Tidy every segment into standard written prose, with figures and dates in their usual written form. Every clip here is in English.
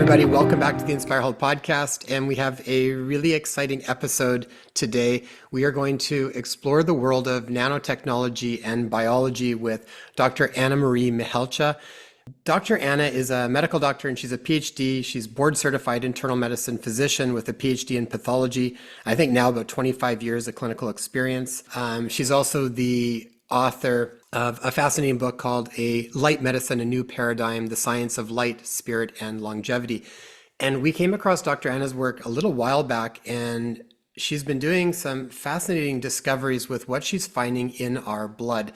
everybody. Welcome back to the Inspirelife podcast. And we have a really exciting episode today. We are going to explore the world of nanotechnology and biology with Dr. Maria Mihalcea. Dr. Anna is a medical doctor and she's a PhD. She's board certified internal medicine physician with a PhD in pathology. I think now about 25 years of clinical experience. She's also the author of a fascinating book called A Light Medicine, A New Paradigm, The Science of Light, Spirit, and Longevity. And we came across Dr. Anna's work a little while back, and she's been doing some fascinating discoveries with what she's finding in our blood.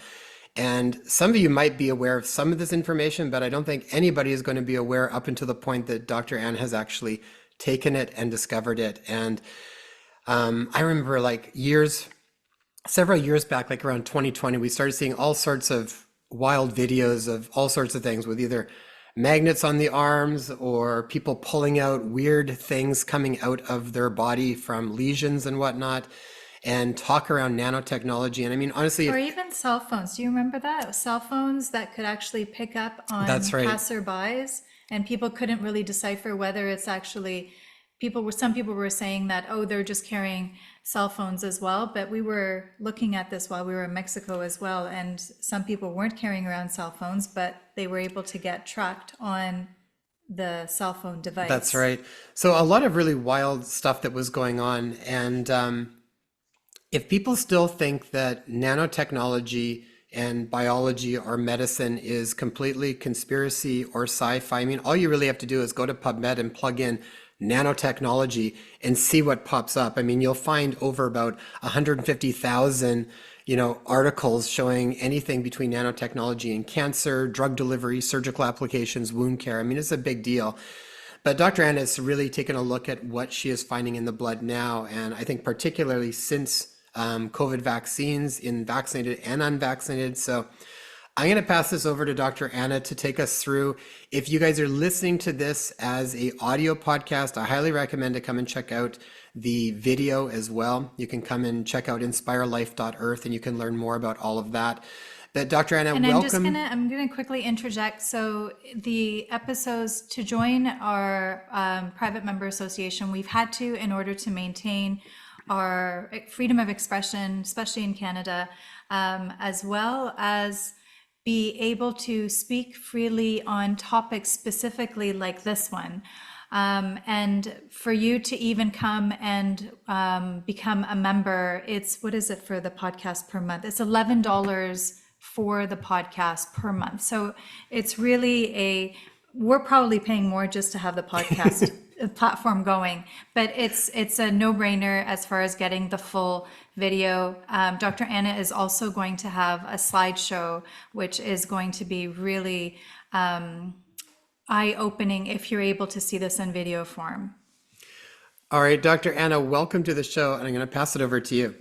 And some of you might be aware of some of this information, but I don't think anybody is going to be aware up until the point that Dr. Anna has actually taken it and discovered it. And I remember several years back, like around 2020, we started seeing all sorts of wild videos of all sorts of things with either magnets on the arms or people pulling out weird things coming out of their body from lesions and whatnot, and talk around nanotechnology. And I mean, honestly, Or even cell phones. Do you remember that? Cell phones that could actually pick up on that's right. passerbys, and people couldn't really decipher whether it's actually some people were saying that, oh, they're just carrying cell phones as well. But we were looking at this while we were in Mexico as well, and some people weren't carrying around cell phones, but they were able to get tracked on the cell phone device. That's right. So a lot of really wild stuff that was going on. And if people still think that nanotechnology and biology or medicine is completely conspiracy or sci-fi, I mean, all you really have to do is go to PubMed and plug in nanotechnology and see what pops up. I mean, you'll find over about 150,000, articles showing anything between nanotechnology and cancer, drug delivery, surgical applications, wound care. I mean, it's a big deal. But Dr. Anna has really taken a look at what she is finding in the blood now. And I think particularly since COVID vaccines in vaccinated and unvaccinated. So I'm going to pass this over to Dr. Anna to take us through. If you guys are listening to this as a audio podcast, I highly recommend to come and check out the video as well. You can come and check out Inspirelife.earth and you can learn more about all of that. But Dr. Anna, And welcome. I'm gonna quickly interject. So the episodes to join our private member association, we've had to in order to maintain our freedom of expression, especially in Canada, as well as be able to speak freely on topics specifically like this one. And for you to even come and become a member, what is it for the podcast per month? It's $11 for the podcast per month. So it's really we're probably paying more just to have the podcast platform going, but it's a no-brainer as far as getting the full video. Dr. Anna is also going to have a slideshow, which is going to be really eye-opening if you're able to see this in video form. All right, Dr. Anna, welcome to the show, and I'm going to pass it over to you.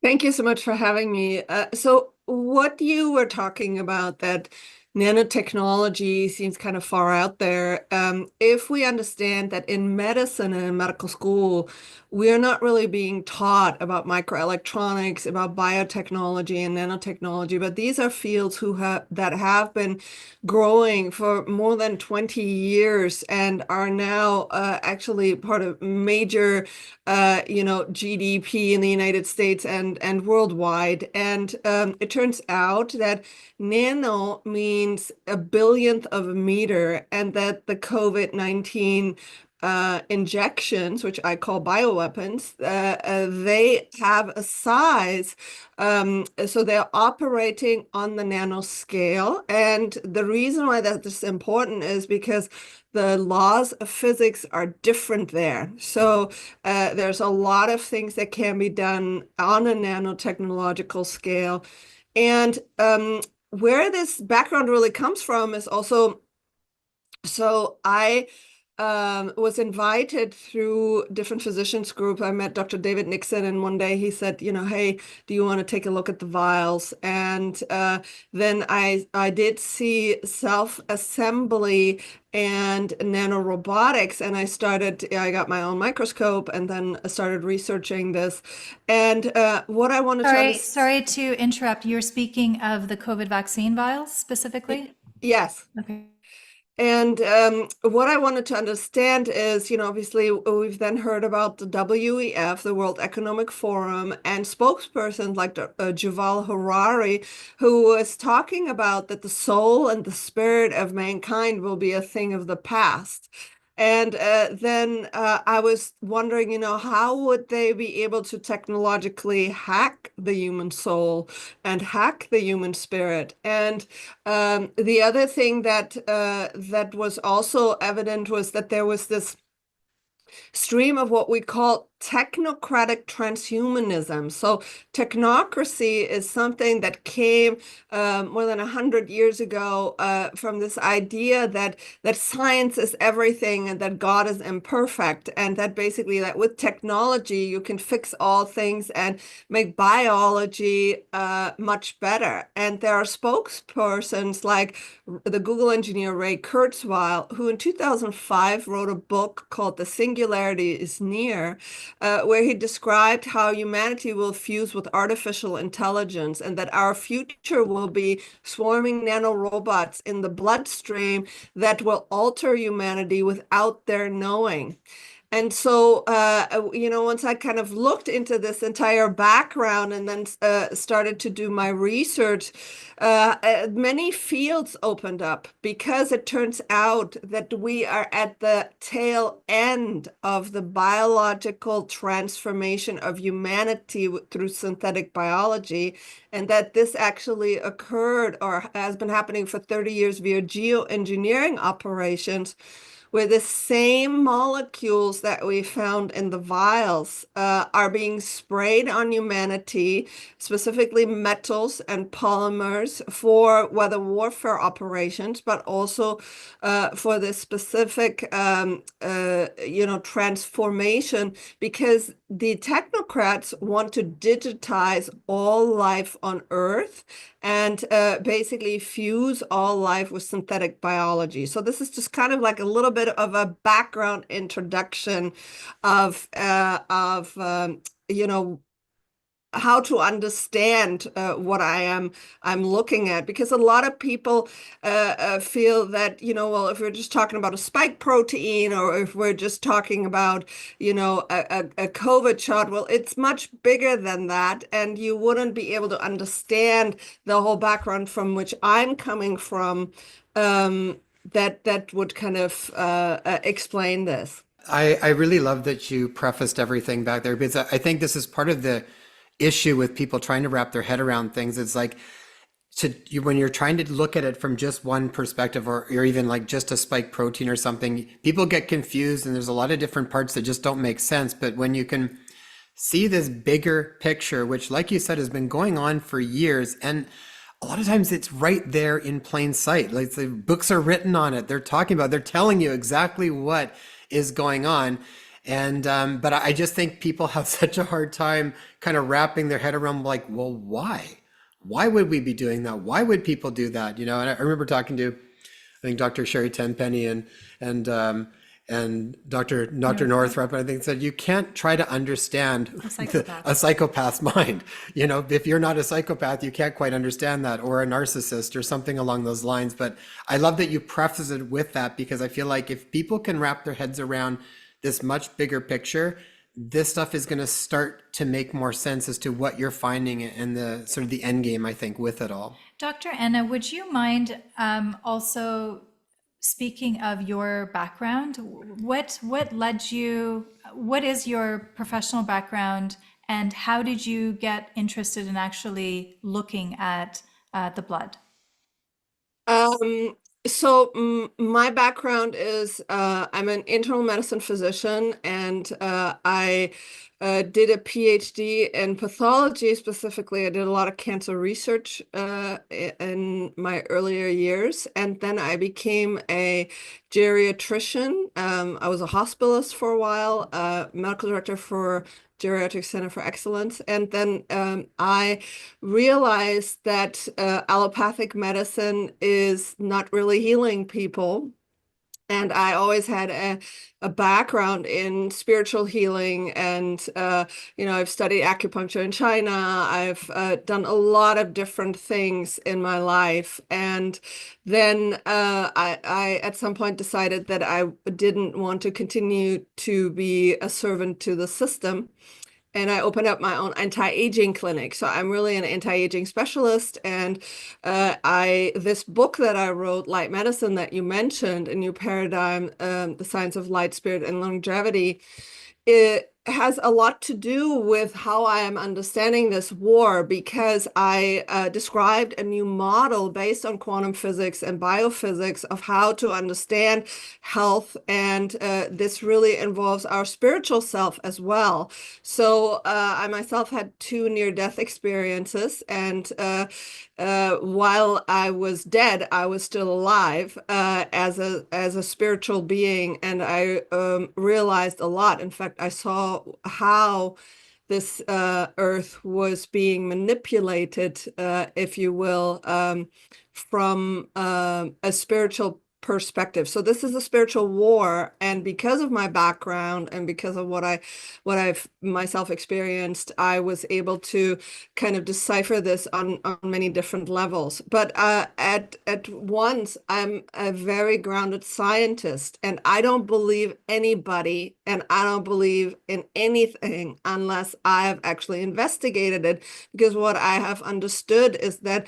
Thank you so much for having me. So what you were talking about, that nanotechnology seems kind of far out there. If we understand that in medicine and in medical school, we're not really being taught about microelectronics, about biotechnology and nanotechnology, but these are fields that have been growing for more than 20 years and are now actually part of major GDP in the United States and worldwide. And it turns out that nano means a billionth of a meter, and that the COVID-19 injections, which I call bioweapons, they have a size, so they're operating on the nanoscale. And the reason why that is important is because the laws of physics are different there. So there's a lot of things that can be done on a nanotechnological scale. And where this background really comes from is also, so I was invited through different physicians group. I met Dr. David Nixon, and one day he said, hey, do you want to take a look at the vials? And then I did see self-assembly and nanorobotics, and I got my own microscope and then started researching this. And what I want to Sorry to interrupt. You're speaking of the COVID vaccine vials specifically? Yes. Okay. And what I wanted to understand is, obviously we've then heard about the WEF, the World Economic Forum, and spokespersons like Yuval Harari, who was talking about that the soul and the spirit of mankind will be a thing of the past. And then I was wondering, how would they be able to technologically hack the human soul and hack the human spirit? And the other thing that was also evident was that there was this stream of what we call technocratic transhumanism. So technocracy is something that came more than 100 years ago from this idea that science is everything and that God is imperfect, and that basically that with technology you can fix all things and make biology much better. And there are spokespersons like the Google engineer Ray Kurzweil, who in 2005 wrote a book called The Singularity is Near, where he described how humanity will fuse with artificial intelligence and that our future will be swarming nanorobots in the bloodstream that will alter humanity without their knowing. And so, once I kind of looked into this entire background and then started to do my research, many fields opened up because it turns out that we are at the tail end of the biological transformation of humanity through synthetic biology, and that this actually occurred or has been happening for 30 years via geoengineering operations, where the same molecules that we found in the vials are being sprayed on humanity, specifically metals and polymers for weather warfare operations, but also for this specific, transformation, because the technocrats want to digitize all life on Earth and basically fuse all life with synthetic biology. So this is just kind of like a little bit of a background introduction of how to understand what I'm looking at, because a lot of people feel that, well, if we're just talking about a spike protein or if we're just talking about, a COVID shot, well, it's much bigger than that, and you wouldn't be able to understand the whole background from which I'm coming from, that would kind of explain this. I really love that you prefaced everything back there because I think this is part of the issue with people trying to wrap their head around things. It's like when you're trying to look at it from just one perspective or even like just a spike protein or something, people get confused and there's a lot of different parts that just don't make sense. But when you can see this bigger picture, which, like you said, has been going on for years, and a lot of times it's right there in plain sight. Like the books are written on it. They're talking about, they're telling you exactly what is going on. And but I just think people have such a hard time kind of wrapping their head around like, well, why? Why would we be doing that? Why would people do that? And I remember talking to, I think Dr. Sherry Tenpenny and and Dr. Northrup, I think said you can't try to understand A psychopath. a psychopath's mind. If you're not a psychopath, you can't quite understand that, or a narcissist or something along those lines. But I love that you preface it with that because I feel like if people can wrap their heads around this much bigger picture, this stuff is going to start to make more sense as to what you're finding and the sort of the end game, I think, with it all. Dr. Anna, would you mind also speaking of your background? What led you, what is your professional background, and how did you get interested in actually looking at the blood? Um, so my background is I'm an internal medicine physician, and I did a PhD in pathology. Specifically, I did a lot of cancer research in my earlier years, and then I became a geriatrician. I was a hospitalist for a while, medical director for Geriatric Center for Excellence. And then I realized that allopathic medicine is not really healing people. And I always had a background in spiritual healing, and I've studied acupuncture in China. I've done a lot of different things in my life, and then I at some point decided that I didn't want to continue to be a servant to the system. And I opened up my own anti-aging clinic. So I'm really an anti-aging specialist. And this book that I wrote, Light Medicine, that you mentioned, A New Paradigm, The Science of Light, Spirit, and Longevity, it has a lot to do with how I am understanding this war, because I described a new model based on quantum physics and biophysics of how to understand health. And this really involves our spiritual self as well. So I myself had 2 near-death experiences, and while I was dead, I was still alive as a spiritual being, and I realized a lot. In fact, I saw how this earth was being manipulated, if you will, from a spiritual perspective. So this is a spiritual war, and because of my background and because of what I've myself experienced, I was able to kind of decipher this on many different levels. But at once, I'm a very grounded scientist, and I don't believe anybody, and I don't believe in anything unless I have actually investigated it, because what I have understood is that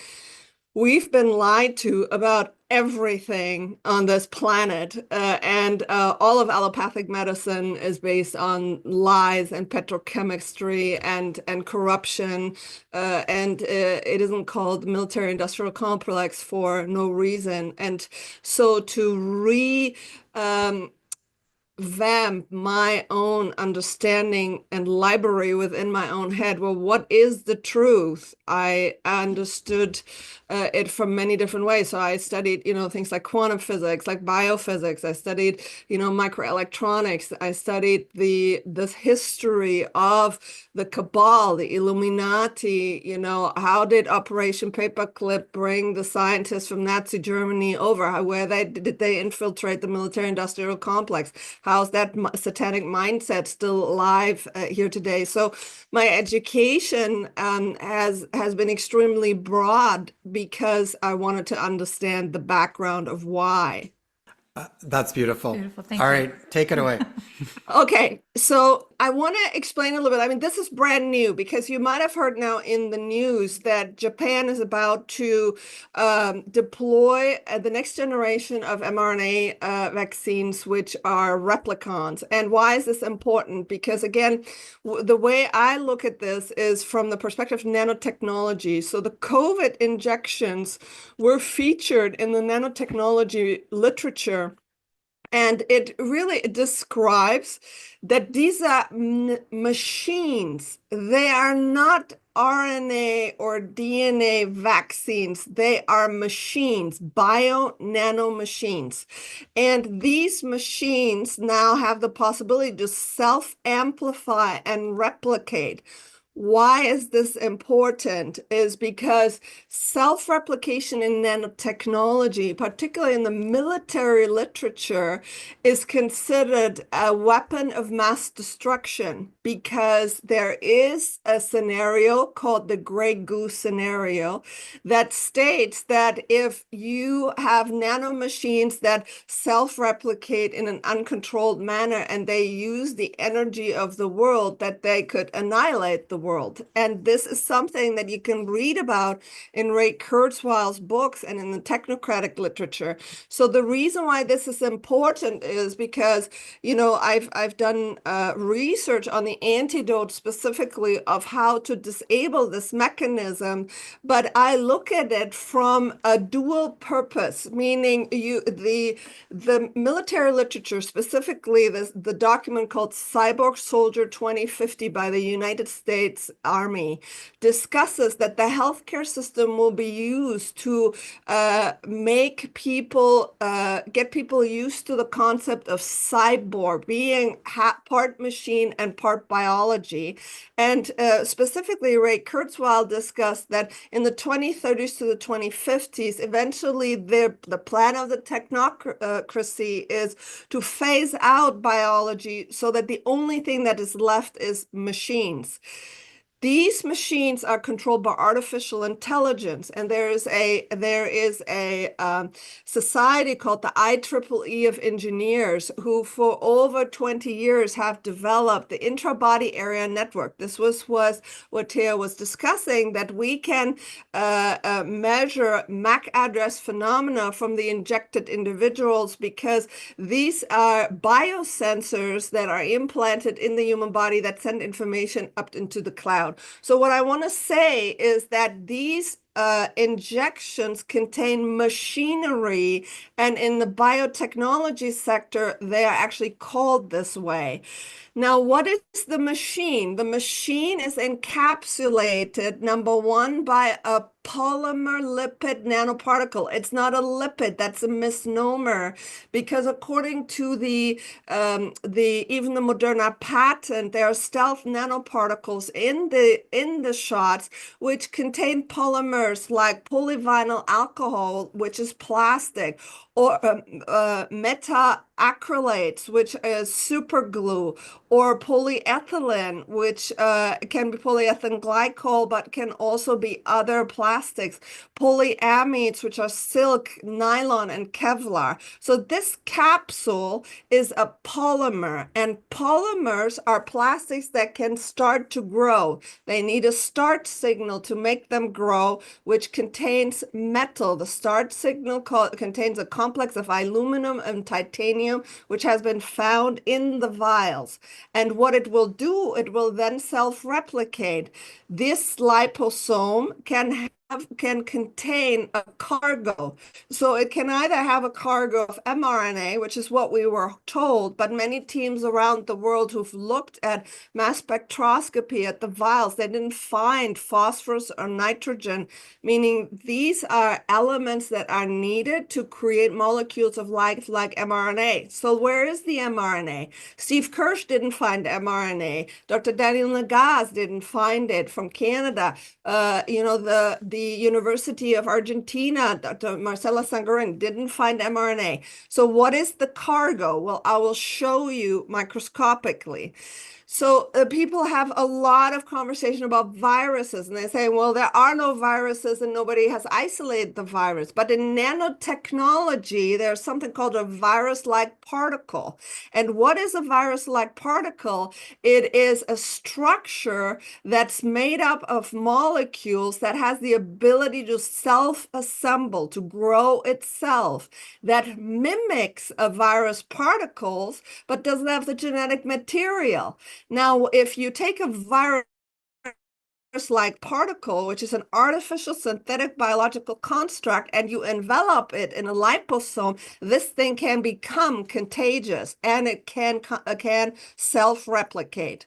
we've been lied to about everything on this planet, and all of allopathic medicine is based on lies and petrochemistry and corruption, and it isn't called military-industrial complex for no reason. And so to vamp my own understanding and library within my own head. Well, what is the truth? I understood it from many different ways. So I studied, things like quantum physics, like biophysics. I studied, microelectronics. I studied this history of the cabal, the Illuminati. How did Operation Paperclip bring the scientists from Nazi Germany over? Did they infiltrate the military-industrial complex? How's that satanic mindset still alive here today? So my education has been extremely broad because I wanted to understand the background of why. That's beautiful. Beautiful. Thank All you. right, take it away. Okay, so I want to explain a little bit. I mean, this is brand new because you might have heard now in the news that Japan is about to deploy the next generation of mRNA vaccines, which are replicons. And why is this important? Because again, the way I look at this is from the perspective of nanotechnology. So the COVID injections were featured in the nanotechnology literature. And it really describes that these are machines. They are not RNA or DNA vaccines. They are machines, bio-nano machines. And these machines now have the possibility to self-amplify and replicate. Why is this important? Is because self-replication in nanotechnology, particularly in the military literature, is considered a weapon of mass destruction, because there is a scenario called the gray goose scenario that states that if you have nanomachines that self-replicate in an uncontrolled manner and they use the energy of the world, that they could annihilate the world. And this is something that you can read about in Ray Kurzweil's books and in the technocratic literature. So the reason why this is important is because, I've done research on the antidote specifically of how to disable this mechanism, but I look at it from a dual purpose, meaning the military literature, specifically the document called Cyborg Soldier 2050 by the United States States Army, discusses that the healthcare system will be used to make people, get people used to the concept of cyborg, being part machine and part biology. And specifically, Ray Kurzweil discussed that in the 2030s to the 2050s, eventually the plan of the technocracy is to phase out biology so that the only thing that is left is machines. These machines are controlled by artificial intelligence, and there is a society called the IEEE of engineers who, for over 20 years, have developed the intra-body area network. This was what Thea was discussing, that we can measure MAC address phenomena from the injected individuals, because these are biosensors that are implanted in the human body that send information up into the cloud. So what I want to say is that these injections contain machinery, and in the biotechnology sector, they are actually called this way. Now, what is the machine? The machine is encapsulated, number one, by a polymer lipid nanoparticle. It's not a lipid. That's a misnomer, because according to even the Moderna patent, there are stealth nanoparticles in the shots which contain polymers like polyvinyl alcohol, which is plastic, or meta-acrylates, which is super glue, or polyethylene, which can be polyethylene glycol, but can also be other plastics, polyamides, which are silk, nylon, and Kevlar. So this capsule is a polymer, and polymers are plastics that can start to grow. They need a start signal to make them grow, which contains metal. The start signal contains a complex of aluminum and titanium, which has been found in the vials. And what it will do, it will then self-replicate. This liposome can contain a cargo. So it can either have a cargo of mRNA, which is what we were told, but many teams around the world who've looked at mass spectroscopy at the vials, they didn't find phosphorus or nitrogen, meaning these are elements that are needed to create molecules of life like mRNA. So where is the mRNA? Steve Kirsch didn't find mRNA. Dr. Daniel Nagaz didn't find it from Canada. The University of Argentina, Dr. Marcela Sangurin, didn't find mRNA. So what is the cargo? Well, I will show you microscopically. So people have a lot of conversation about viruses, and they say, well, there are no viruses and nobody has isolated the virus. But in nanotechnology, there's something called a virus-like particle. And what is a virus-like particle? It is a structure that's made up of molecules that has the ability to self-assemble, to grow itself, that mimics a virus particles, but doesn't have the genetic material. Now, if you take a virus-like particle, which is an artificial synthetic biological construct, and you envelop it in a liposome, this thing can become contagious, and it can self-replicate.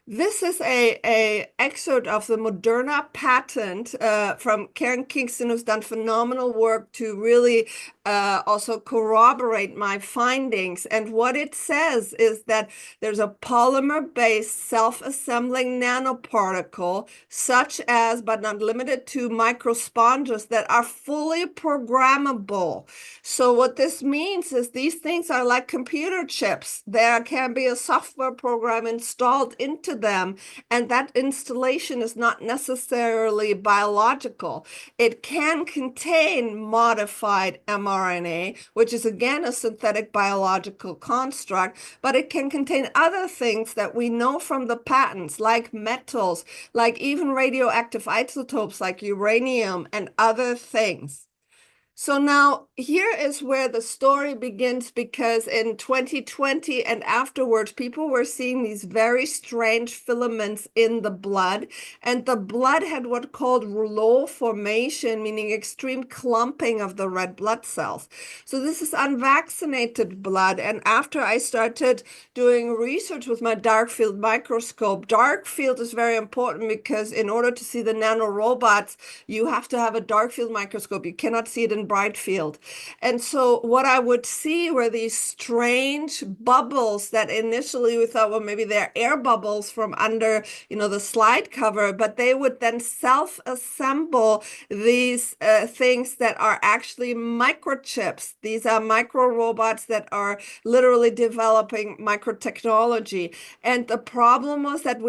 This is a excerpt of the Moderna patent from Karen Kingston, who's done phenomenal work to really also corroborate my findings. And what it says is that there's a polymer-based self-assembling nanoparticle, such as, but not limited to, microsponges that are fully programmable. So what this means is these things are like computer chips. There can be a software program installed into them, and that installation is not necessarily biological. It can contain modified mRNA, which is again a synthetic biological construct, but it can contain other things that we know from the patents, like metals, like even radioactive isotopes like uranium and other things. So now here is where the story begins, because in 2020 and afterwards, people were seeing these very strange filaments in the blood, and the blood had what called rouleau formation, meaning extreme clumping of the red blood cells. So this is unvaccinated blood. And after I started doing research with my dark field microscope, dark field is very important because in order to see the nanorobots, you have to have a dark field microscope. You cannot see it in bright field. And so what I would see were these strange bubbles that initially we thought, well, maybe they're air bubbles from under, the slide cover, but they would then self-assemble these things that are actually microchips. These are micro robots that are literally developing microtechnology. And the problem was that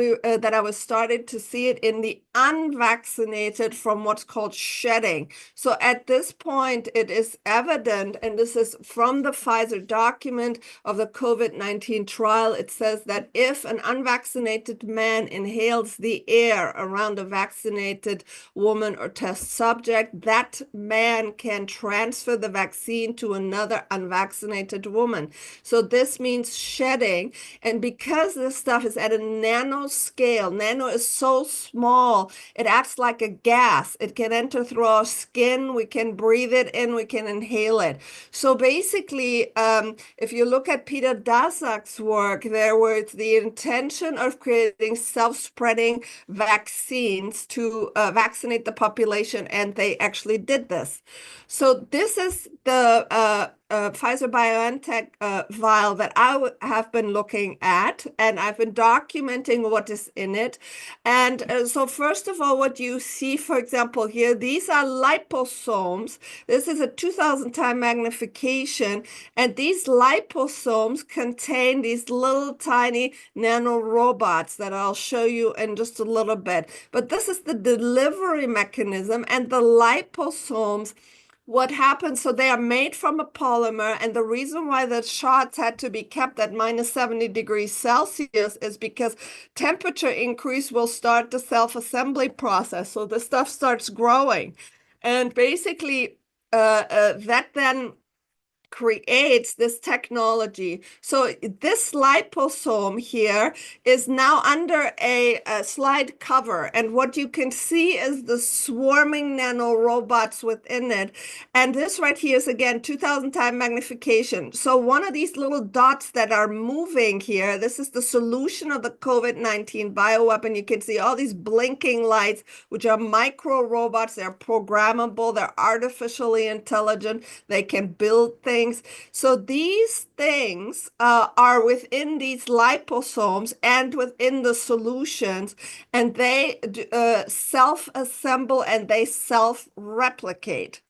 that I was starting to see it in the unvaccinated from what's called shedding. So at this point, it is evident, and this is from the Pfizer document of the COVID-19 trial, it says that if an unvaccinated man inhales the air around a vaccinated woman or test subject, that man can transfer the vaccine to another unvaccinated woman. So this means shedding. And because this stuff is at a nano scale, nano is so small, it acts like a gas. It can enter through our skin. We can breathe it in. We can inhale it. So basically, if you look at Peter Daszak's work, there was the intention of creating self-spreading vaccines to vaccinate the population, and they actually did this. So this is the Pfizer-BioNTech vial that I have been looking at, and I've been documenting what is in it. And so first of all, what you see, for example, here, these are liposomes. This is a 2,000 time magnification, and these liposomes contain these little tiny nanorobots that I'll show you in just a little bit. But this is the delivery mechanism, and the liposomes, what happens, so they are made from a polymer, and the reason why the shots had to be kept at minus 70 degrees Celsius is because temperature increase will start the self-assembly process. So the stuff starts growing. And basically, that then creates this technology. So this liposome here is now under a slide cover, and what you can see is the swarming nanorobots within it. And this right here is again 2,000 time magnification. So one of these little dots that are moving here, this is the solution of the COVID-19 bioweapon. You can see all these blinking lights, which are micro robots. They're programmable, they're artificially intelligent, they can build things. So these things are within these liposomes and within the solutions, and they self-assemble and they self-replicate.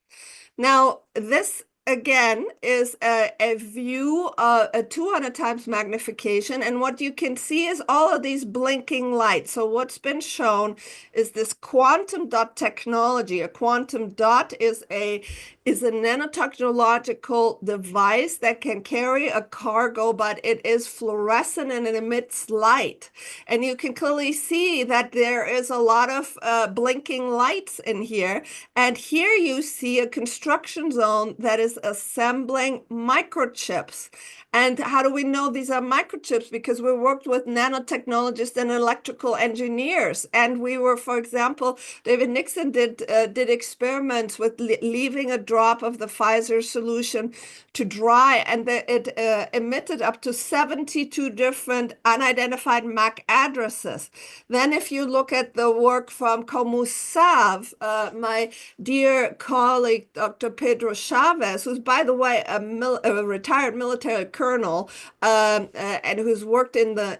Now, this again is a view, a 200 times magnification, and what you can see is all of these blinking lights. So what's been shown is this quantum dot technology. A quantum dot is a nanotechnological device that can carry a cargo, but it is fluorescent and it emits light. And you can clearly see that there is a lot of blinking lights in here. And here you see a construction zone that is assembling microchips. And how do we know these are microchips? Because we worked with nanotechnologists and electrical engineers. And we were, for example, David Nixon did experiments with leaving a drop of the Pfizer solution to dry, and it emitted up to 72 different unidentified MAC addresses. Then if you look at the work from Comusav, my dear colleague, Dr. Pedro Chavez, who's, by the way, a retired military colonel, and who's worked in the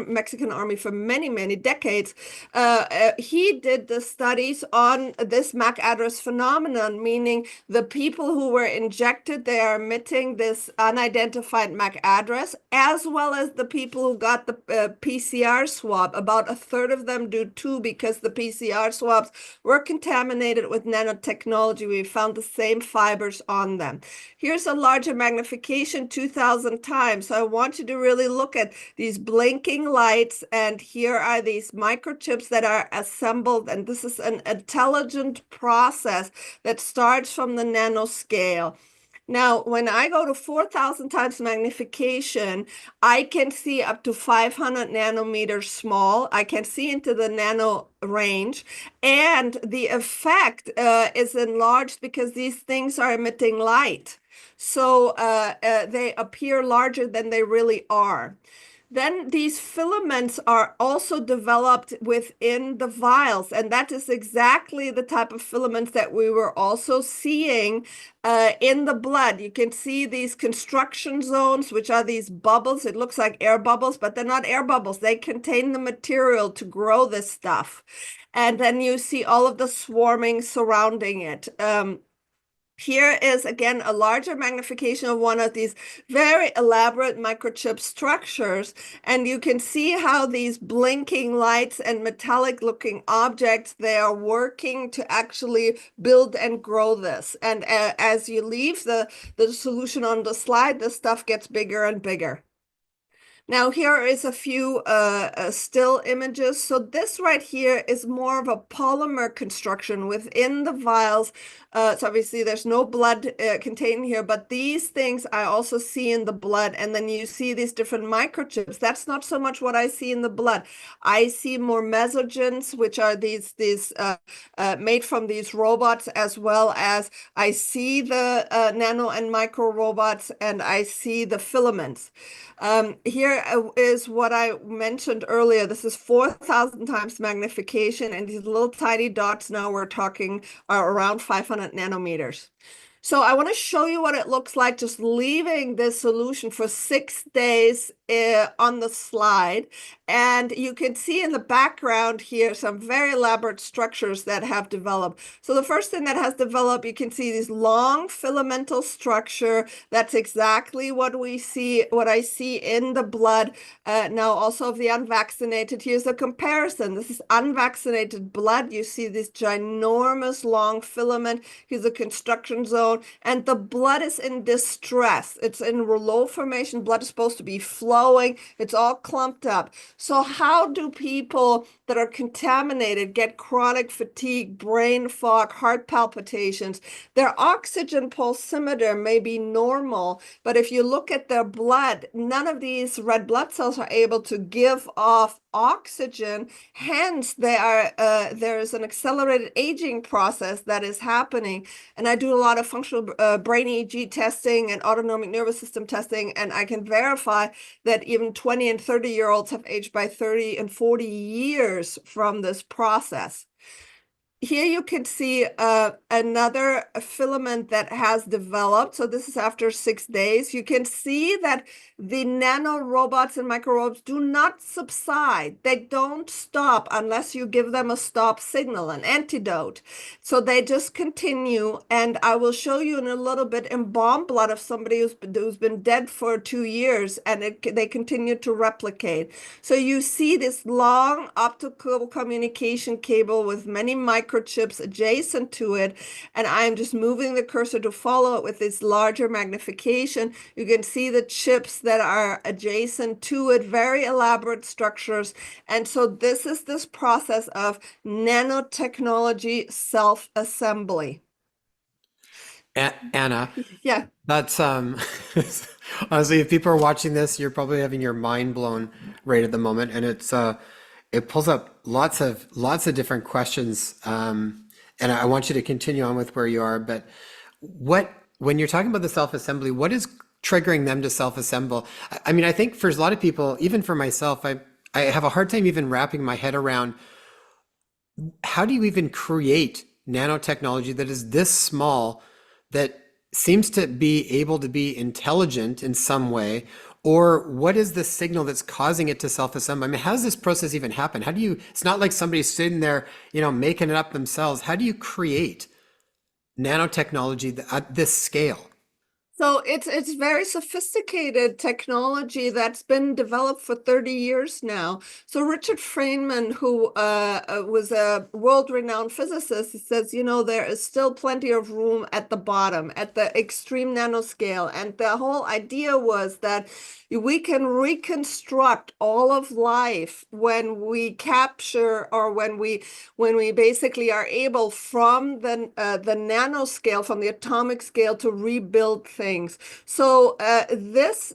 Mexican army for many, many decades, he did the studies on this MAC address phenomenon, meaning the people who were injected, they are emitting this unidentified MAC address, as well as the people who got the PCR swab. About a third of them do too, because the PCR swabs were contaminated with nanotechnology. We found the same fibers on from them. Here's a larger magnification, 2,000 times. So I want you to really look at these blinking lights, and here are these microchips that are assembled, and this is an intelligent process that starts from the nanoscale. Now, when I go to 4,000 times magnification, I can see up to 500 nanometers small. I can see into the nano range, and the effect is enlarged because these things are emitting light. So they appear larger than they really are. Then these filaments are also developed within the vials, and that is exactly the type of filaments that we were also seeing in the blood. You can see these construction zones, which are these bubbles. It looks like air bubbles, but they're not air bubbles. They contain the material to grow this stuff. And then you see all of the swarming surrounding it. Here is, again, a larger magnification of one of these very elaborate microchip structures. And you can see how these blinking lights and metallic-looking objects, they are working to actually build and grow this. And as you leave the solution on the slide, this stuff gets bigger and bigger. Now here is a few still images. So this right here is more of a polymer construction within the vials. So obviously there's no blood contained here, but these things I also see in the blood. And then you see these different microchips. That's not so much what I see in the blood. I see more mesogens, which are these made from these robots, as well as I see the nano and micro robots, and I see the filaments. Here is what I mentioned earlier. This is 4,000 times magnification, and these little tiny dots now we're talking are around 500 nanometers. So I want to show you what it looks like just leaving this solution for 6 days on the slide. And you can see in the background here some very elaborate structures that have developed. So the first thing that has developed, you can see this long filamental structure. That's exactly what we see, what I see in the blood. Now also of the unvaccinated. Here's a comparison. This is unvaccinated blood. You see this ginormous long filament. Here's a construction zone. And the blood is in distress. It's in rouleau formation. Blood is supposed to be flowing. It's all clumped up. So how do people that are contaminated get chronic fatigue, brain fog, heart palpitations? Their oxygen pulsimeter may be normal, but if you look at their blood, none of these red blood cells are able to give off oxygen. Hence, there is an accelerated aging process that is happening. And I do a lot of functional brain EEG testing and autonomic nervous system testing, and I can verify that even 20 and 30-year-olds have aged by 30 and 40 years from this process. Here you can see another filament that has developed. So this is after 6 days. You can see that the nano robots and micro robots do not subside. They don't stop unless you give them a stop signal, an antidote. So they just continue. And I will show you in a little bit embalmed blood of somebody who's been dead for 2 years, and they continue to replicate. So you see this long optical communication cable with many microchips adjacent to it, and I'm just moving the cursor to follow it with this larger magnification. You can see the chips that are adjacent to it, very elaborate structures. And so this is this process of nanotechnology self-assembly. Anna, Yeah. that's honestly, if people are watching this, you're probably having your mind blown right at the moment, and it pulls up lots of different questions, and I want you to continue on with where you are. But when you're talking about the self-assembly, what is triggering them to self-assemble? I mean, I think for a lot of people, even for myself, I have a hard time even wrapping my head around how do you even create nanotechnology that is this small, that seems to be able to be intelligent in some way, or what is the signal that's causing it to self-assemble? I mean, how does this process even happen? How do you, it's not like somebody's sitting there, making it up themselves. How do you create nanotechnology at this scale? So it's very sophisticated technology that's been developed for 30 years now. So Richard Feynman, who was a world-renowned physicist, he says, there is still plenty of room at the bottom, at the extreme nanoscale. And the whole idea was that we can reconstruct all of life when we capture, or when we basically are able from the nanoscale, from the atomic scale, to rebuild things. So this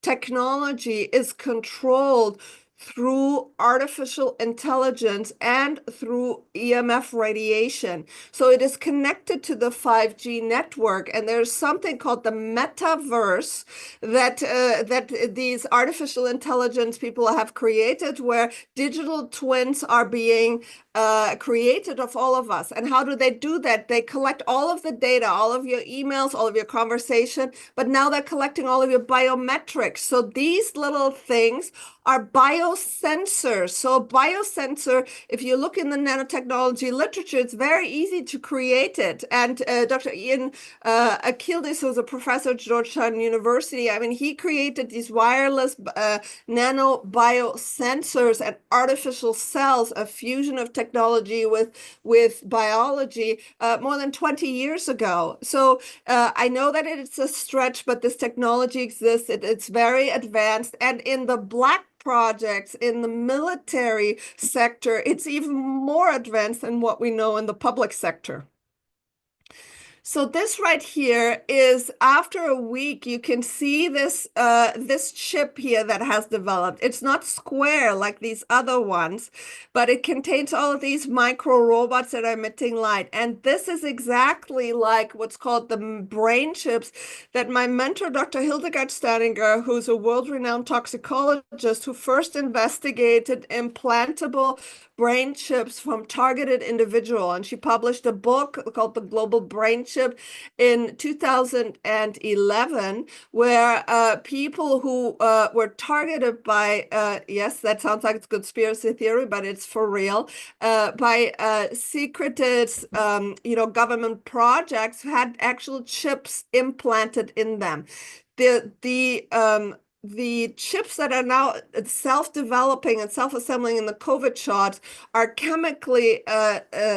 technology is controlled through artificial intelligence and through EMF radiation. So it is connected to the 5G network, and there's something called the metaverse that these artificial intelligence people have created, where digital twins are being created of all of us. And how do they do that? They collect all of the data, all of your emails, all of your conversation, but now they're collecting all of your biometrics. So these little things are biosensors. So biosensor, if you look in the nanotechnology literature, it's very easy to create it. And Dr. Ian Akildis, who's a professor at Georgetown University, I mean, he created these wireless nano biosensors and artificial cells, a fusion of technology with biology more than 20 years ago. So I know that it's a stretch, but this technology exists. It's very advanced. And in the black projects in the military sector, it's even more advanced than what we know in the public sector. So this right here is, after a week, you can see this chip here that has developed. It's not square like these other ones, but it contains all of these micro robots that are emitting light. And this is exactly like what's called the brain chips that my mentor, Dr. Hildegard Steininger, who's a world-renowned toxicologist who first investigated implantable brain chips from targeted individual. And she published a book called The Global Brain Chip in 2011, where people who were targeted by, yes, that sounds like it's conspiracy theory, but it's for real, by secreted, government projects had actual chips implanted in them. The chips that are now self-developing and self-assembling in the COVID shots are chemically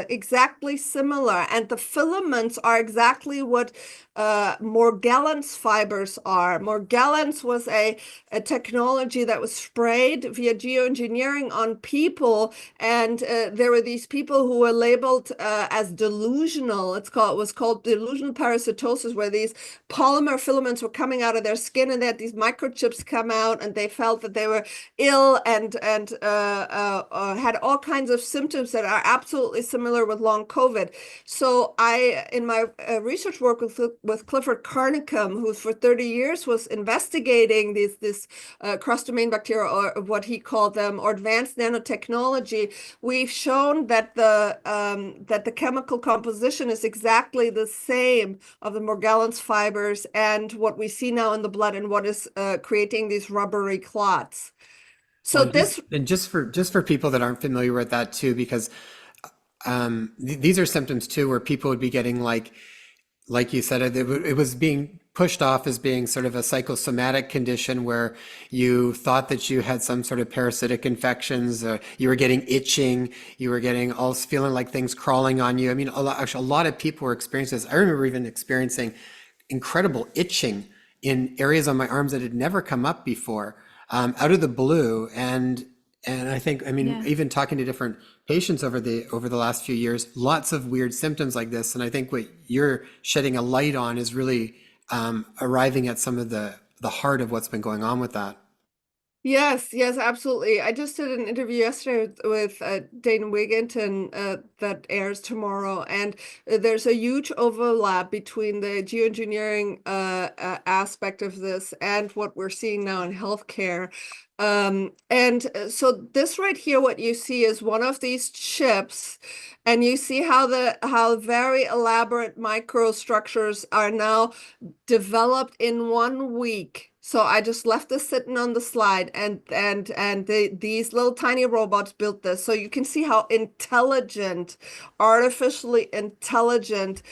exactly similar, and the filaments are exactly what Morgellons fibers are. Morgellons was a technology that was sprayed via geoengineering on people, and there were these people who were labeled as delusional. It was called delusional parasitosis, where these polymer filaments were coming out of their skin, and they had these microchips come out, and they felt that they were ill and had all kinds of symptoms that are absolutely similar with long COVID. So in my research work with Clifford Carnicom, who for 30 years was investigating this cross-domain bacteria, or what he called them, or advanced nanotechnology, we've shown that the chemical composition is exactly the same of the Morgellons fibers and what we see now in the blood, and what is creating these rubbery clots. So Well, just for people that aren't familiar with that too, because these are symptoms too, where people would be getting like you said, it was being pushed off as being sort of a psychosomatic condition, where you thought that you had some sort of parasitic infections, you were getting itching, you were getting all feeling like things crawling on you. I mean, actually, a lot of people were experiencing this. I remember even experiencing incredible itching in areas on my arms that had never come up before, out of the blue. And I think, I mean, Yeah. even talking to different patients over the last few years, lots of weird symptoms like this. And I think what you're shedding a light on is really arriving at some of the heart of what's been going on with that. Yes, yes, absolutely. I just did an interview yesterday with Dane Wigginton that airs tomorrow, and there's a huge overlap between the geoengineering aspect of this and what we're seeing now in healthcare. So this right here, what you see is one of these chips, and you see how very elaborate microstructures are now developed in 1 week. So I just left this sitting on the slide, and these little tiny robots built this. So you can see how intelligent, artificially intelligent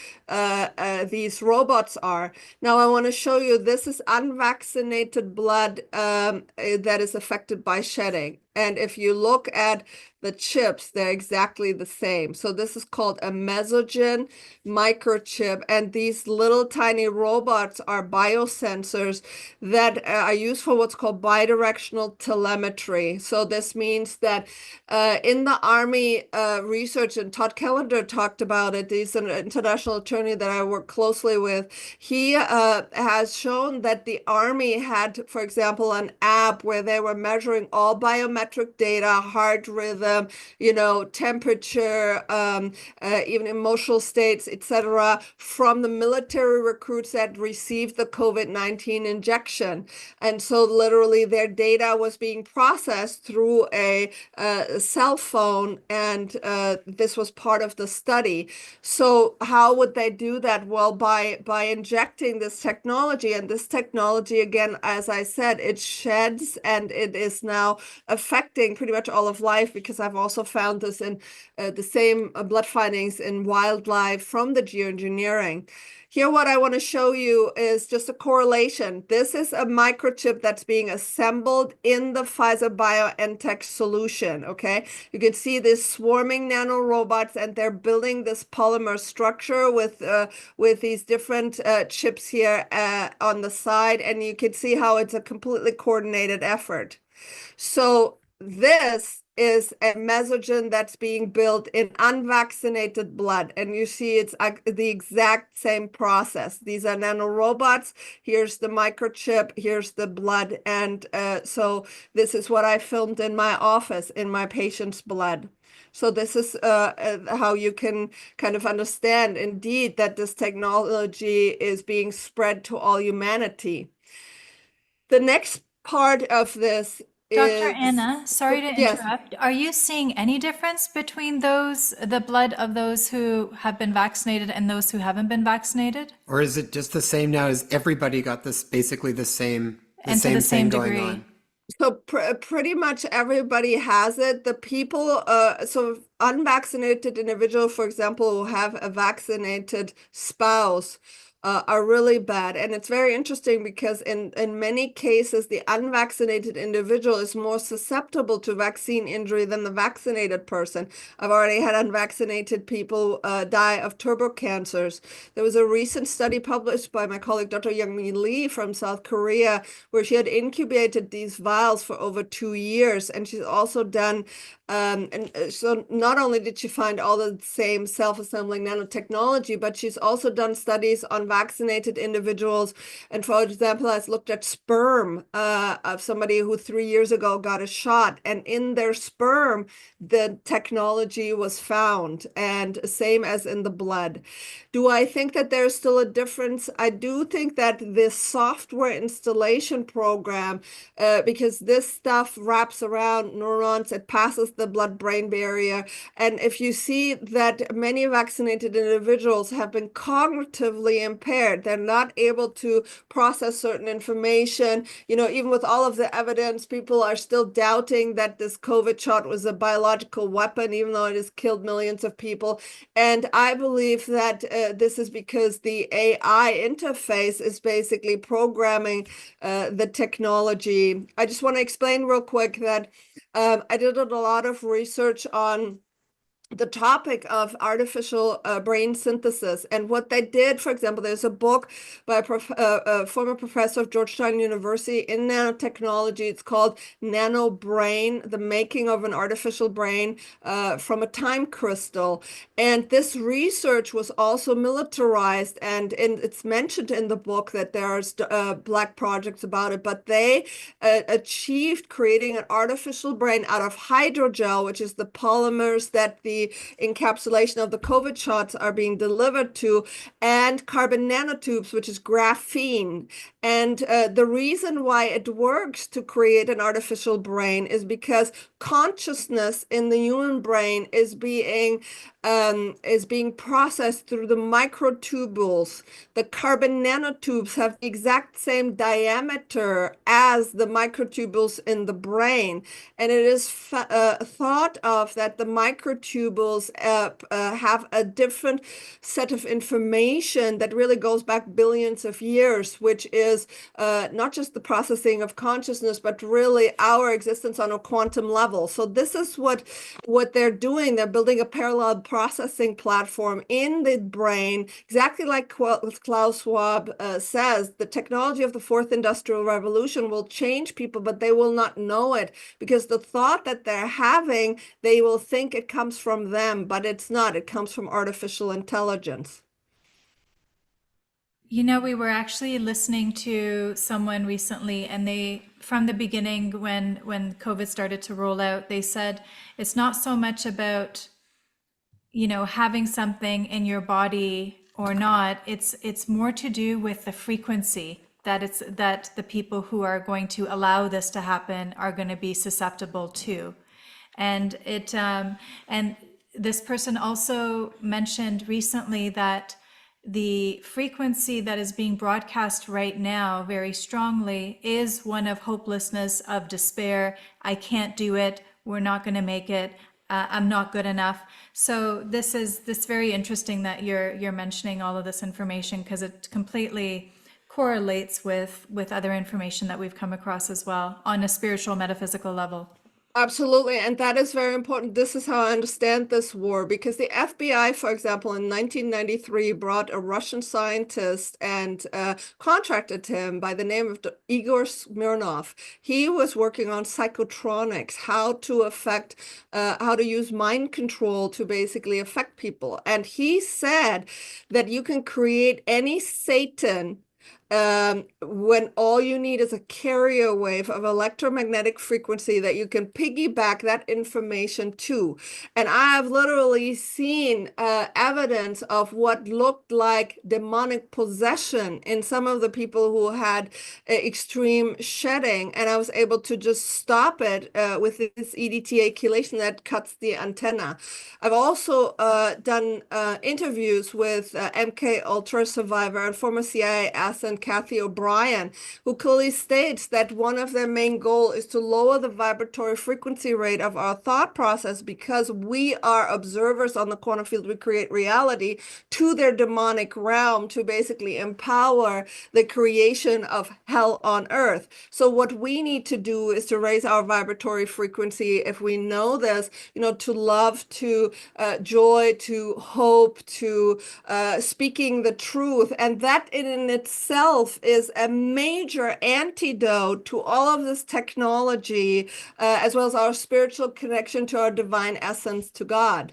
these robots are. Now I want to show you, this is unvaccinated blood that is affected by shedding. And if you look at the chips, they're exactly the same. So this is called a mesogen microchip, and these little tiny robots are biosensors that are used for what's called bidirectional telemetry. So this means that in the Army research, and Todd Callender talked about it, he's an international attorney that I work closely with, he has shown that the Army had, for example, an app where they were measuring all biometric data, heart rhythm, temperature, even emotional states, etc., from the military recruits that received the COVID-19 injection. And so literally their data was being processed through a cell phone, and this was part of the study. So how would they do that? Well, by injecting this technology, and this technology, again, as I said, it sheds, and it is now affecting pretty much all of life, because I've also found this in the same blood findings in wildlife from the geoengineering. Here, what I want to show you is just a correlation. This is a microchip that's being assembled in the Pfizer-BioNTech solution, okay? You can see this swarming nanorobots, and they're building this polymer structure with these different chips here on the side, and you can see how it's a completely coordinated effort. So this is a mesogen that's being built in unvaccinated blood, and you see it's the exact same process. These are nanorobots. Here's the microchip, here's the blood, and so this is what I filmed in my office in my patient's blood. So this is how you can kind of understand, indeed, that this technology is being spread to all humanity. The next part of this Dr. is, Anna, sorry to yes. interrupt. Are you seeing any difference between the blood of those who have been vaccinated and those who haven't been vaccinated? Or is it just the same now as everybody got this basically the same And to the thing same going degree? on? So pretty much everybody has it. The people, so unvaccinated individual, for example, who have a vaccinated spouse, are really bad. And it's very interesting because in many cases, the unvaccinated individual is more susceptible to vaccine injury than the vaccinated person. I've already had unvaccinated people die of turbo cancers. There was a recent study published by my colleague, Dr. Youngmi Lee from South Korea, where she had incubated these vials for over 2 years. And she's also done, so not only did she find all the same self-assembling nanotechnology, but she's also done studies on vaccinated individuals. And for example, has looked at sperm of somebody who 3 years ago got a shot, and in their sperm, the technology was found, and same as in the blood. Do I think that there's still a difference? I do think that this software installation program, because this stuff wraps around neurons, it passes the blood-brain barrier. And if you see that many vaccinated individuals have been cognitively impaired, they're not able to process certain information. Even with all of the evidence, people are still doubting that this COVID shot was a biological weapon, even though it has killed millions of people. And I believe that this is because the AI interface is basically programming the technology. I just want to explain real quick that I did a lot of research on the topic of artificial brain synthesis. And what they did, for example, there's a book by a former professor of Georgetown University in nanotechnology. It's called Nano Brain, The Making of an Artificial Brain from a Time Crystal. And this research was also militarized, and it's mentioned in the book that there's Black projects about it, but they achieved creating an artificial brain out of hydrogel, which is the polymers that the encapsulation of the COVID shots are being delivered to, and carbon nanotubes, which is graphene. And the reason why it works to create an artificial brain is because consciousness in the human brain is being is being processed through the microtubules. The carbon nanotubes have the exact same diameter as the microtubules in the brain. And it is thought of that the microtubules have a different set of information that really goes back billions of years, which is not just the processing of consciousness, but really our existence on a quantum level. So this is what they're doing. They're building a parallel processing platform in the brain, exactly like Klaus Schwab says. The technology of the fourth industrial revolution will change people, but they will not know it, because the thought that they're having, they will think it comes from them, but it's not. It comes from artificial intelligence. You know, we were actually listening to someone recently, and they, from the beginning, when COVID started to roll out, they said it's not so much about, you know, having something in your body or not. It's more to do with the frequency that the people who are going to allow this to happen are going to be susceptible to. And and this person also mentioned recently that the frequency that is being broadcast right now very strongly is one of hopelessness, of despair. I can't do it. We're not going to make it. I'm not good enough. So this very interesting that you're mentioning all of this information, because it completely correlates with other information that we've come across as well on a spiritual, metaphysical level. Absolutely. And that is very important. This is how I understand this war, because the FBI, for example, in 1993 brought a Russian scientist and contracted him by the name of Igor Smirnov. He was working on psychotronics, how to use mind control to basically affect people. And he said that you can create any Satan when all you need is a carrier wave of electromagnetic frequency that you can piggyback that information to. And I have literally seen evidence of what looked like demonic possession in some of the people who had extreme shedding. And I was able to just stop it with this EDTA chelation that cuts the antenna. I've also done interviews with MK Ultra survivor and former CIA asset Kathy O'Brien, who clearly states that one of their main goals is to lower the vibratory frequency rate of our thought process, because we are observers on the quantum field. We create reality to their demonic realm to basically empower the creation of hell on earth. So what we need to do is to raise our vibratory frequency, if we know this, to love, to joy, to hope, to speaking the truth. And that in itself is a major antidote to all of this technology, as well as our spiritual connection to our divine essence, to God.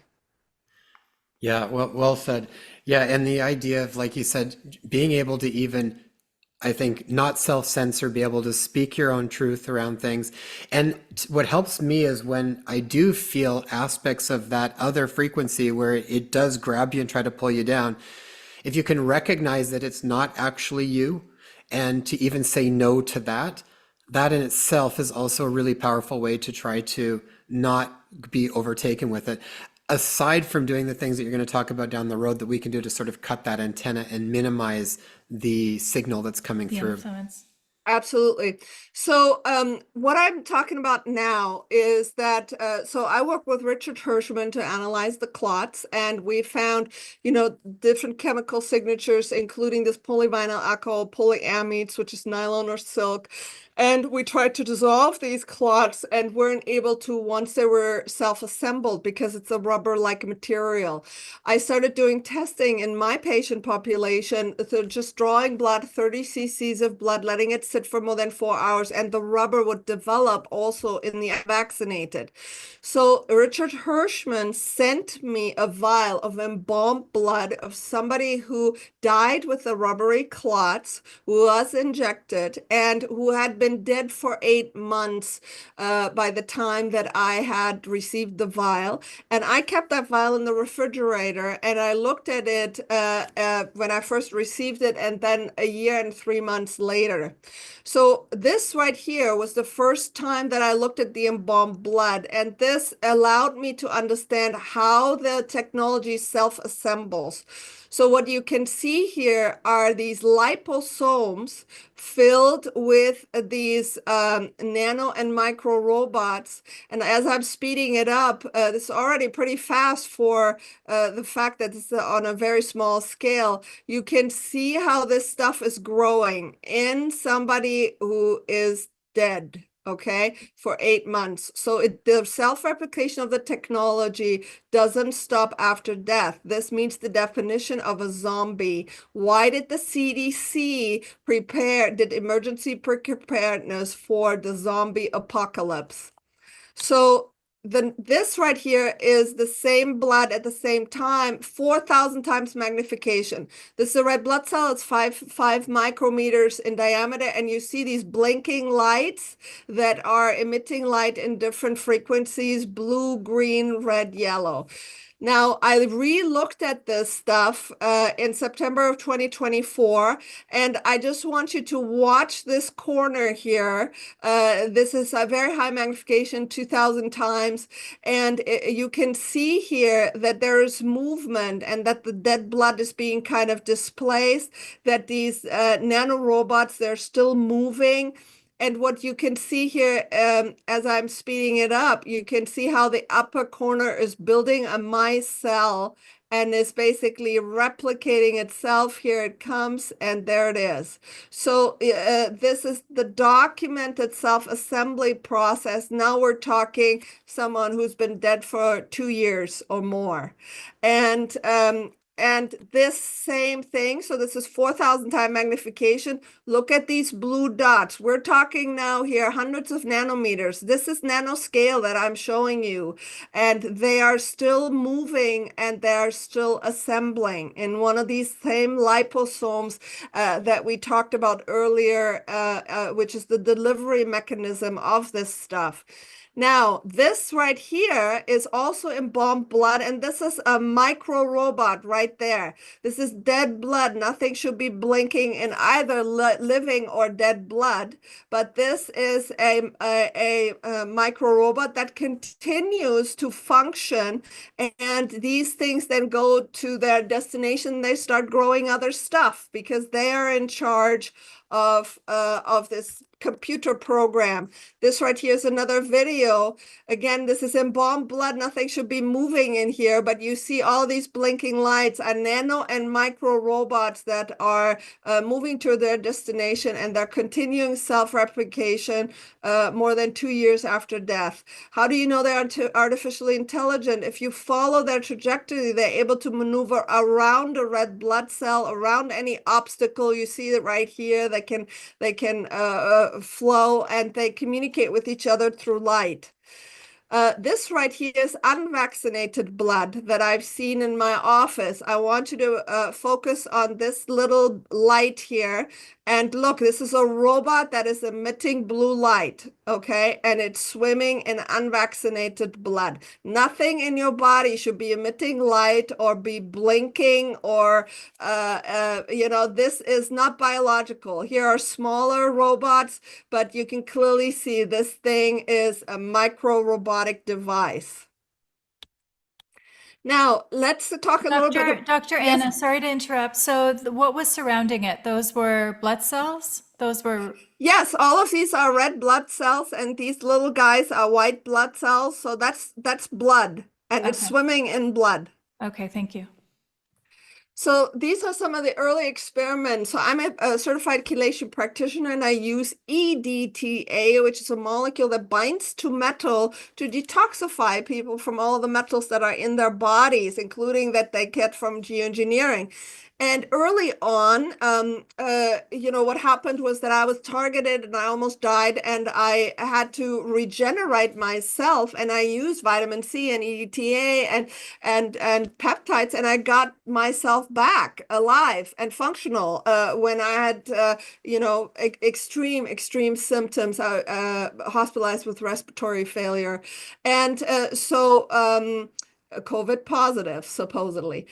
Yeah, well said. Yeah, and the idea of, like you said, being able to even, I think, not self-censor, be able to speak your own truth around things. And what helps me is when I do feel aspects of that other frequency where it does grab you and try to pull you down, if you can recognize that it's not actually you, and to even say no to that, that in itself is also a really powerful way to try to not be overtaken with it. Aside from doing the things that you're going to talk about down the road that we can do to sort of cut that antenna and minimize the signal that's coming The through. influence. Absolutely. So what I'm talking about now is that, so I work with Richard Hirschman to analyze the clots, and we found, different chemical signatures, including this polyvinyl alcohol polyamides, which is nylon or silk. And we tried to dissolve these clots and weren't able to once they were self-assembled, because it's a rubber-like material. I started doing testing in my patient population, so just drawing blood, 30 cc's of blood, letting it sit for more than 4 hours, and the rubber would develop also in the unvaccinated. So Richard Hirschman sent me a vial of embalmed blood of somebody who died with the rubbery clots, who was injected, and who had been been dead for 8 months by the time that I had received the vial. And I kept that vial in the refrigerator, and I looked at it when I first received it, and then a year and 3 months later. So this right here was the first time that I looked at the embalmed blood, and this allowed me to understand how the technology self-assembles. So what you can see here are these liposomes filled with these nano and micro robots. And as I'm speeding it up, this is already pretty fast for the fact that it's on a very small scale. You can see how this stuff is growing in somebody who is dead, okay, for 8 months. So the self-replication of the technology doesn't stop after death. This meets the definition of a zombie. Why did the CDC did emergency preparedness for the zombie apocalypse? So this right here is the same blood at the same time, 4,000 times magnification. This is a red blood cell. It's five micrometers in diameter, and you see these blinking lights that are emitting light in different frequencies: blue, green, red, yellow. Now, I re-looked at this stuff in September of 2024, and I just want you to watch this corner here. This is a very high magnification, 2,000 times, and you can see here that there is movement and that the dead blood is being kind of displaced, that these nanorobots, they're still moving. And what you can see here, as I'm speeding it up, you can see how the upper corner is building a micelle and is basically replicating itself. Here it comes, and there it is. So this is the documented self-assembly process. Now we're talking someone who's been dead for 2 years or more. And this same thing, so this is 4,000 time magnification. Look at these blue dots. We're talking now here hundreds of nanometers. This is nanoscale that I'm showing you. And they are still moving, and they're still assembling in one of these same liposomes that we talked about earlier, which is the delivery mechanism of this stuff. Now, this right here is also embalmed blood, and this is a micro robot right there. This is dead blood. Nothing should be blinking in either living or dead blood, but this is a micro robot that continues to function, and these things then go to their destination. They start growing other stuff because they are in charge of this computer program. This right here is another video. Again, this is embalmed blood. Nothing should be moving in here, but you see all these blinking lights are nano and micro robots that are moving to their destination, and they're continuing self-replication more than 2 years after death. How do you know they're artificially intelligent? If you follow their trajectory, they're able to maneuver around a red blood cell, around any obstacle. You see it right here. They can flow, and they communicate with each other through light. This right here is unvaccinated blood that I've seen in my office. I want you to focus on this little light here. And look, this is a robot that is emitting blue light, okay? And it's swimming in unvaccinated blood. Nothing in your body should be emitting light or be blinking or, this is not biological. Here are smaller robots, but you can clearly see this thing is a micro robotic device. Now, let's talk a little bit. Dr. Yes. Anna, sorry to interrupt. So what was surrounding it? Those were blood cells? Those were... Yes, all of these are red blood cells, and these little guys are white blood cells. So that's blood, and it's swimming in blood. Okay, thank you. So these are some of the early experiments. So I'm a certified chelation practitioner, and I use EDTA, which is a molecule that binds to metal to detoxify people from all the metals that are in their bodies, including that they get from geoengineering. And early on, what happened was that I was targeted and I almost died, and I had to regenerate myself. And I used vitamin C and EDTA and peptides, and I got myself back alive and functional when I had extreme symptoms, hospitalized with respiratory failure, and COVID positive, supposedly.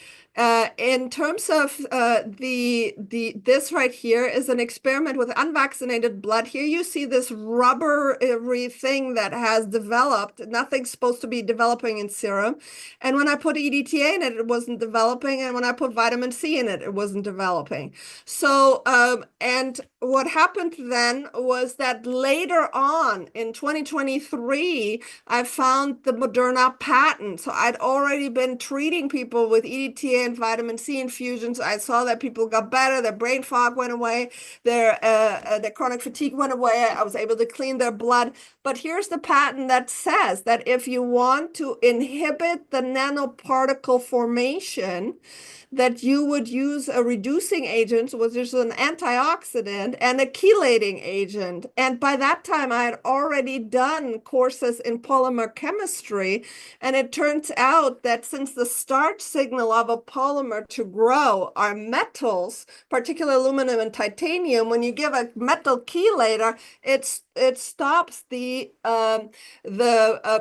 In terms of this right here is an experiment with unvaccinated blood. Here you see this rubbery thing that has developed. Nothing's supposed to be developing in serum. And when I put EDTA in it, it wasn't developing. And when I put vitamin C in it, it wasn't developing. So, and what happened then was that later on in 2023, I found the Moderna patent. So I'd already been treating people with EDTA and vitamin C infusions. I saw that people got better, their brain fog went away, their chronic fatigue went away. I was able to clean their blood. But here's the patent that says that if you want to inhibit the nanoparticle formation, that you would use a reducing agent, which is an antioxidant, and a chelating agent. And by that time, I had already done courses in polymer chemistry. And it turns out that since the start signal of a polymer to grow are metals, particularly aluminum and titanium, when you give a metal chelator, it stops the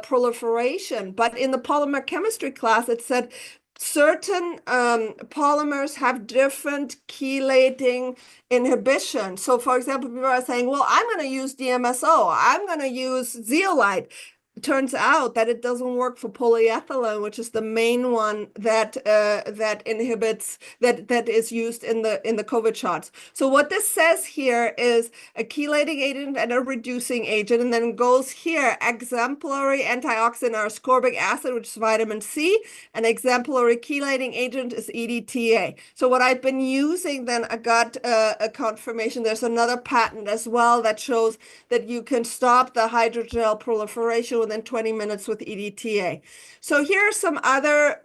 proliferation. But in the polymer chemistry class, it said certain polymers have different chelating inhibition. So, for example, people are saying, well, I'm going to use DMSO, I'm going to use zeolite. It turns out that it doesn't work for polyethylene, which is the main one that inhibits that is used in the COVID shots. So what this says here is a chelating agent and a reducing agent, and then goes here exemplary antioxidant or ascorbic acid, which is vitamin C, and exemplary chelating agent is EDTA. So what I've been using, then I got a confirmation. There's another patent as well that shows that you can stop the hydrogel proliferation within 20 minutes with EDTA. So here are some other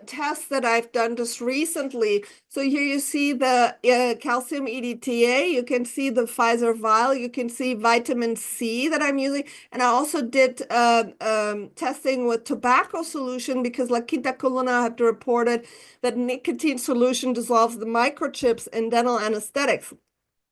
tests that I've done just recently. So here you see the calcium EDTA. You can see the Pfizer vial. You can see vitamin C that I'm using. And I also did testing with tobacco solution because La Quinta Colonna had reported that nicotine solution dissolves the microchips in dental anesthetics.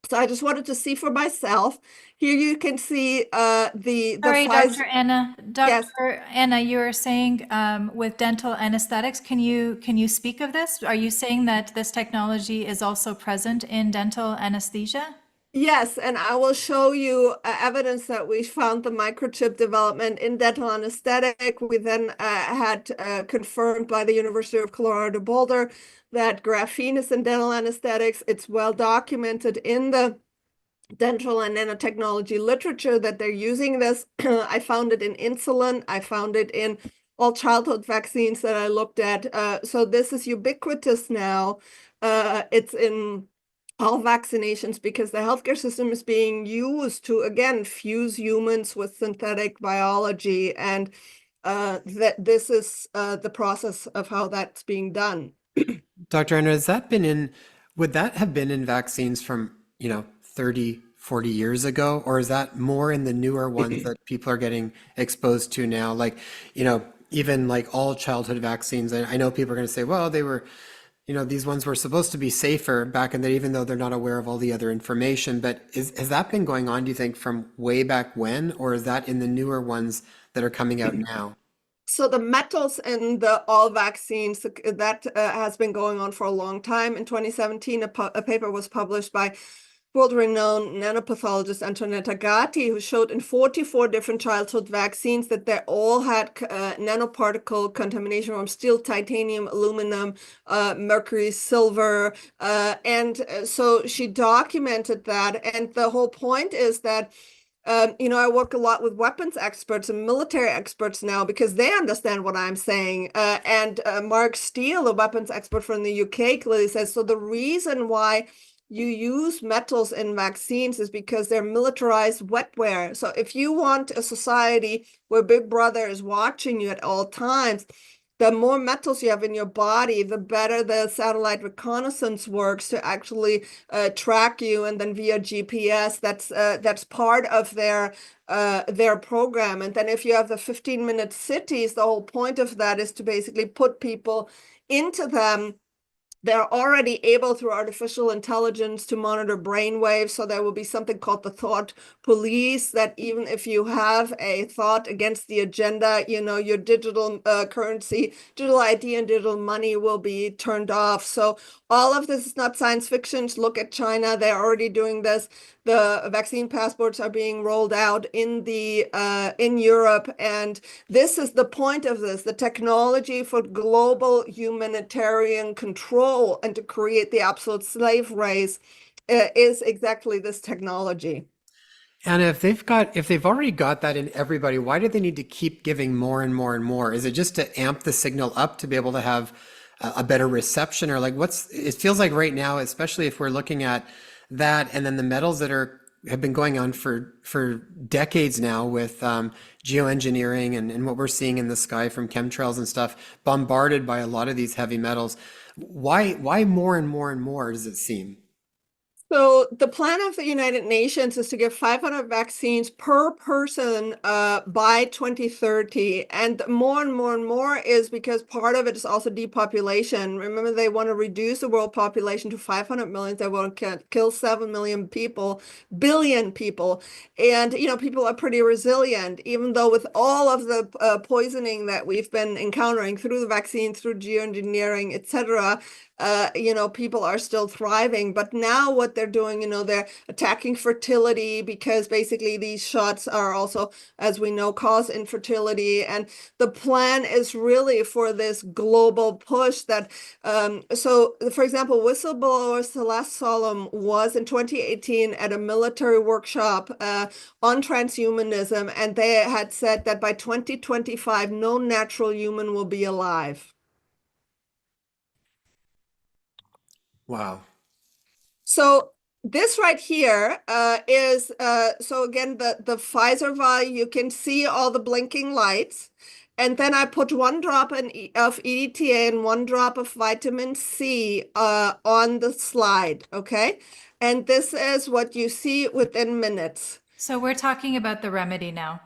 So I just wanted to see for myself. Here you can see the Sorry, Pfizer. Dr. Anna. Yes. Dr. Anna, you were saying with dental anesthetics, can you speak of this? Are you saying that this technology is also present in dental anesthesia? Yes, and I will show you evidence that we found the microchip development in dental anesthetic. We then had confirmed by the University of Colorado Boulder that graphene is in dental anesthetics. It's well documented in the dental and nanotechnology literature that they're using this. I found it in insulin. I found it in all childhood vaccines that I looked at. So this is ubiquitous now. It's in all vaccinations because the healthcare system is being used to, again, fuse humans with synthetic biology. And that this is the process of how that's being done. Dr. Anna, would that have been in vaccines from, 30, 40 years ago? Or is that more in the newer ones that people are getting exposed to now? Like, even like all childhood vaccines. And I know people are going to say, well, they were, these ones were supposed to be safer back in the, even though they're not aware of all the other information. But has that been going on, do you think, from way back when? Or is that in the newer ones that are coming out now? So the metals in the all vaccines, that has been going on for a long time. In 2017, a paper was published by world-renowned nanopathologist Antonetta Gatti, who showed in 44 different childhood vaccines that they all had nanoparticle contamination from steel, titanium, aluminum, mercury, silver. So she documented that. And the whole point is that I work a lot with weapons experts and military experts now because they understand what I'm saying. And Mark Steele, the weapons expert from the UK, clearly says, so the reason why you use metals in vaccines is because they're militarized wetware. So if you want a society where Big Brother is watching you at all times, the more metals you have in your body, the better the satellite reconnaissance works to actually track you. And then via GPS, that's part of their program. And then if you have the 15-minute cities, the whole point of that is to basically put people into them. They're already able through artificial intelligence to monitor brain waves. So there will be something called the thought police, that even if you have a thought against the agenda, your digital currency, digital ID and digital money will be turned off. So all of this is not science fiction. Look at China. They're already doing this. The vaccine passports are being rolled out in Europe. And this is the point of this, the technology for global humanitarian control and to create the absolute slave race is exactly this technology. And if they've already got that in everybody, why do they need to keep giving more and more and more? Is it just to amp the signal up to be able to have a better reception, or like it feels like right now, especially if we're looking at that, and then the metals that have been going on for decades now with geoengineering and what we're seeing in the sky from chemtrails and stuff, bombarded by a lot of these heavy metals. Why more and more and more does it seem? So the plan of the United Nations is to give 500 vaccines per person by 2030. And more and more and more is because part of it is also depopulation. Remember, they want to reduce the world population to 500 million. They want to kill 7 million people, billion people. And, people are pretty resilient, even though with all of the poisoning that we've been encountering through the vaccine, through geoengineering, et cetera, people are still thriving. But now what they're doing, they're attacking fertility, because basically these shots are also, as we know, cause infertility. And the plan is really for this global push that, so for example, whistleblower Celeste Solum was in 2018 at a military workshop on transhumanism, and they had said that by 2025, no natural human will be alive. Wow. So this right here is, so again, the Pfizer vial, you can see all the blinking lights. And then I put 1 drop of EDTA and 1 drop of vitamin C on the slide, okay? And this is what you see within minutes. So we're talking about the remedy now.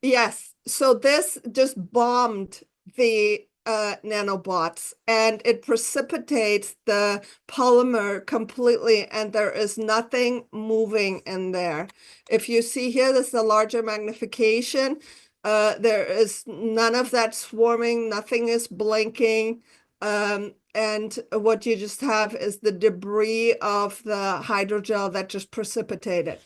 Yes. So this just bombed the nanobots, and it precipitates the polymer completely, and there is nothing moving in there. If you see here, this is a larger magnification. There is none of that swarming, nothing is blinking. And what you just have is the debris of the hydrogel that just precipitated.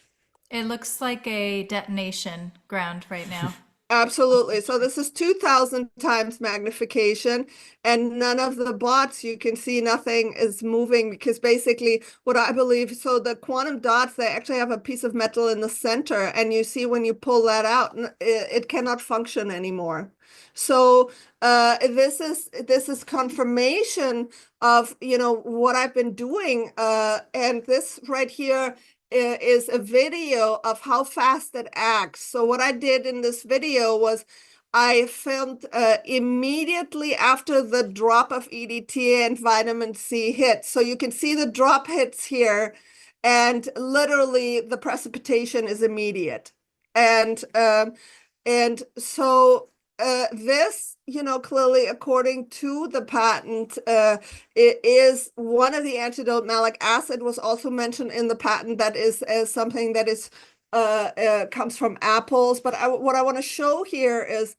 It looks like a detonation ground right now. Absolutely. So this is 2,000 times magnification, and none of the bots, you can see nothing is moving, because basically what I believe, so the quantum dots, they actually have a piece of metal in the center, and you see when you pull that out, it cannot function anymore. So this is confirmation of what I've been doing, and this right here is a video of how fast it acts. So what I did in this video was I filmed immediately after the drop of EDTA and vitamin C hits. So you can see the drop hits here, and literally the precipitation is immediate. And so this, clearly, according to the patent, it is one of the antidote. Malic acid was also mentioned in the patent. That is something that is comes from apples. But what I want to show here is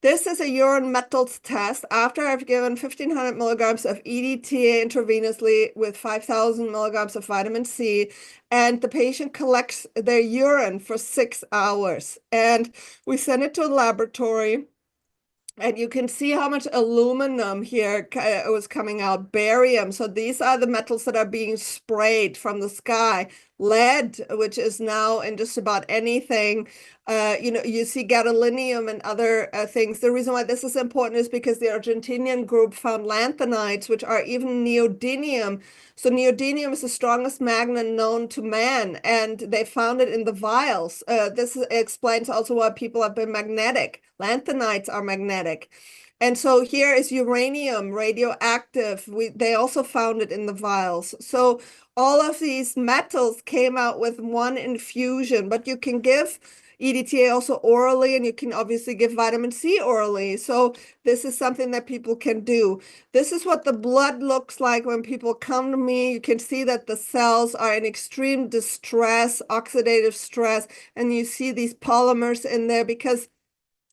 this is a urine metals test after I've given 1,500 milligrams of EDTA intravenously with 5,000 milligrams of vitamin C, and the patient collects their urine for 6 hours. And we send it to a laboratory, and you can see how much aluminum here was coming out, barium. So these are the metals that are being sprayed from the sky, lead, which is now in just about anything. You see gadolinium and other things. The reason why this is important is because the Argentinian group found lanthanides, which are even neodymium. So neodymium is the strongest magnet known to man, and they found it in the vials. This explains also why people have been magnetic. Lanthanides are magnetic. And so here is uranium, radioactive. They also found it in the vials. So all of these metals came out with one infusion, but you can give EDTA also orally, and you can obviously give vitamin C orally. So this is something that people can do. This is what the blood looks like when people come to me. You can see that the cells are in extreme distress, oxidative stress, and you see these polymers in there because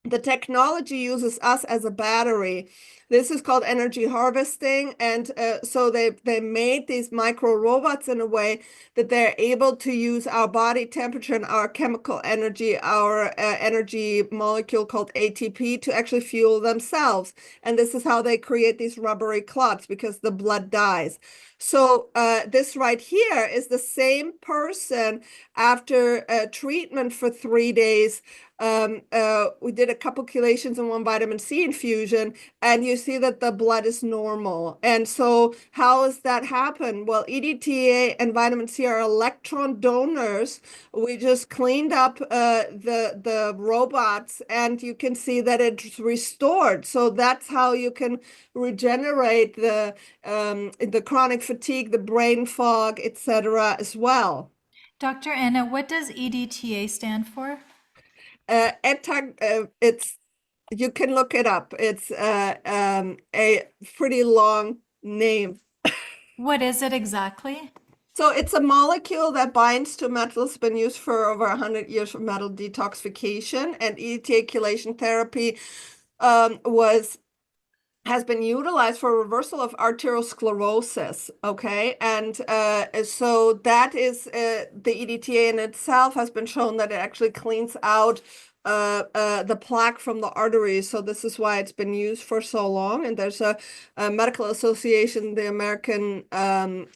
the technology uses us as a battery. This is called energy harvesting. And so they made these micro robots in a way that they're able to use our body temperature and our chemical energy, our energy molecule called ATP, to actually fuel themselves. And this is how they create these rubbery clots, because the blood dies. So this right here is the same person after treatment for 3 days. We did a couple chelations and one vitamin C infusion, and you see that the blood is normal. And so how does that happen? Well, EDTA and vitamin C are electron donors. We just cleaned up the robots, and you can see that it's restored. So that's how you can regenerate the chronic fatigue, the brain fog, etc. as well. Dr. Anna, what does EDTA stand for? It's you can look it up. It's a pretty long name. What is it exactly? So it's a molecule that binds to metal. It's been used for over 100 years for metal detoxification, and EDTA chelation therapy has been utilized for reversal of arteriosclerosis. Okay, and so that is the EDTA in itself has been shown that it actually cleans out the plaque from the arteries. So this is why it's been used for so long. And there's a medical association, the American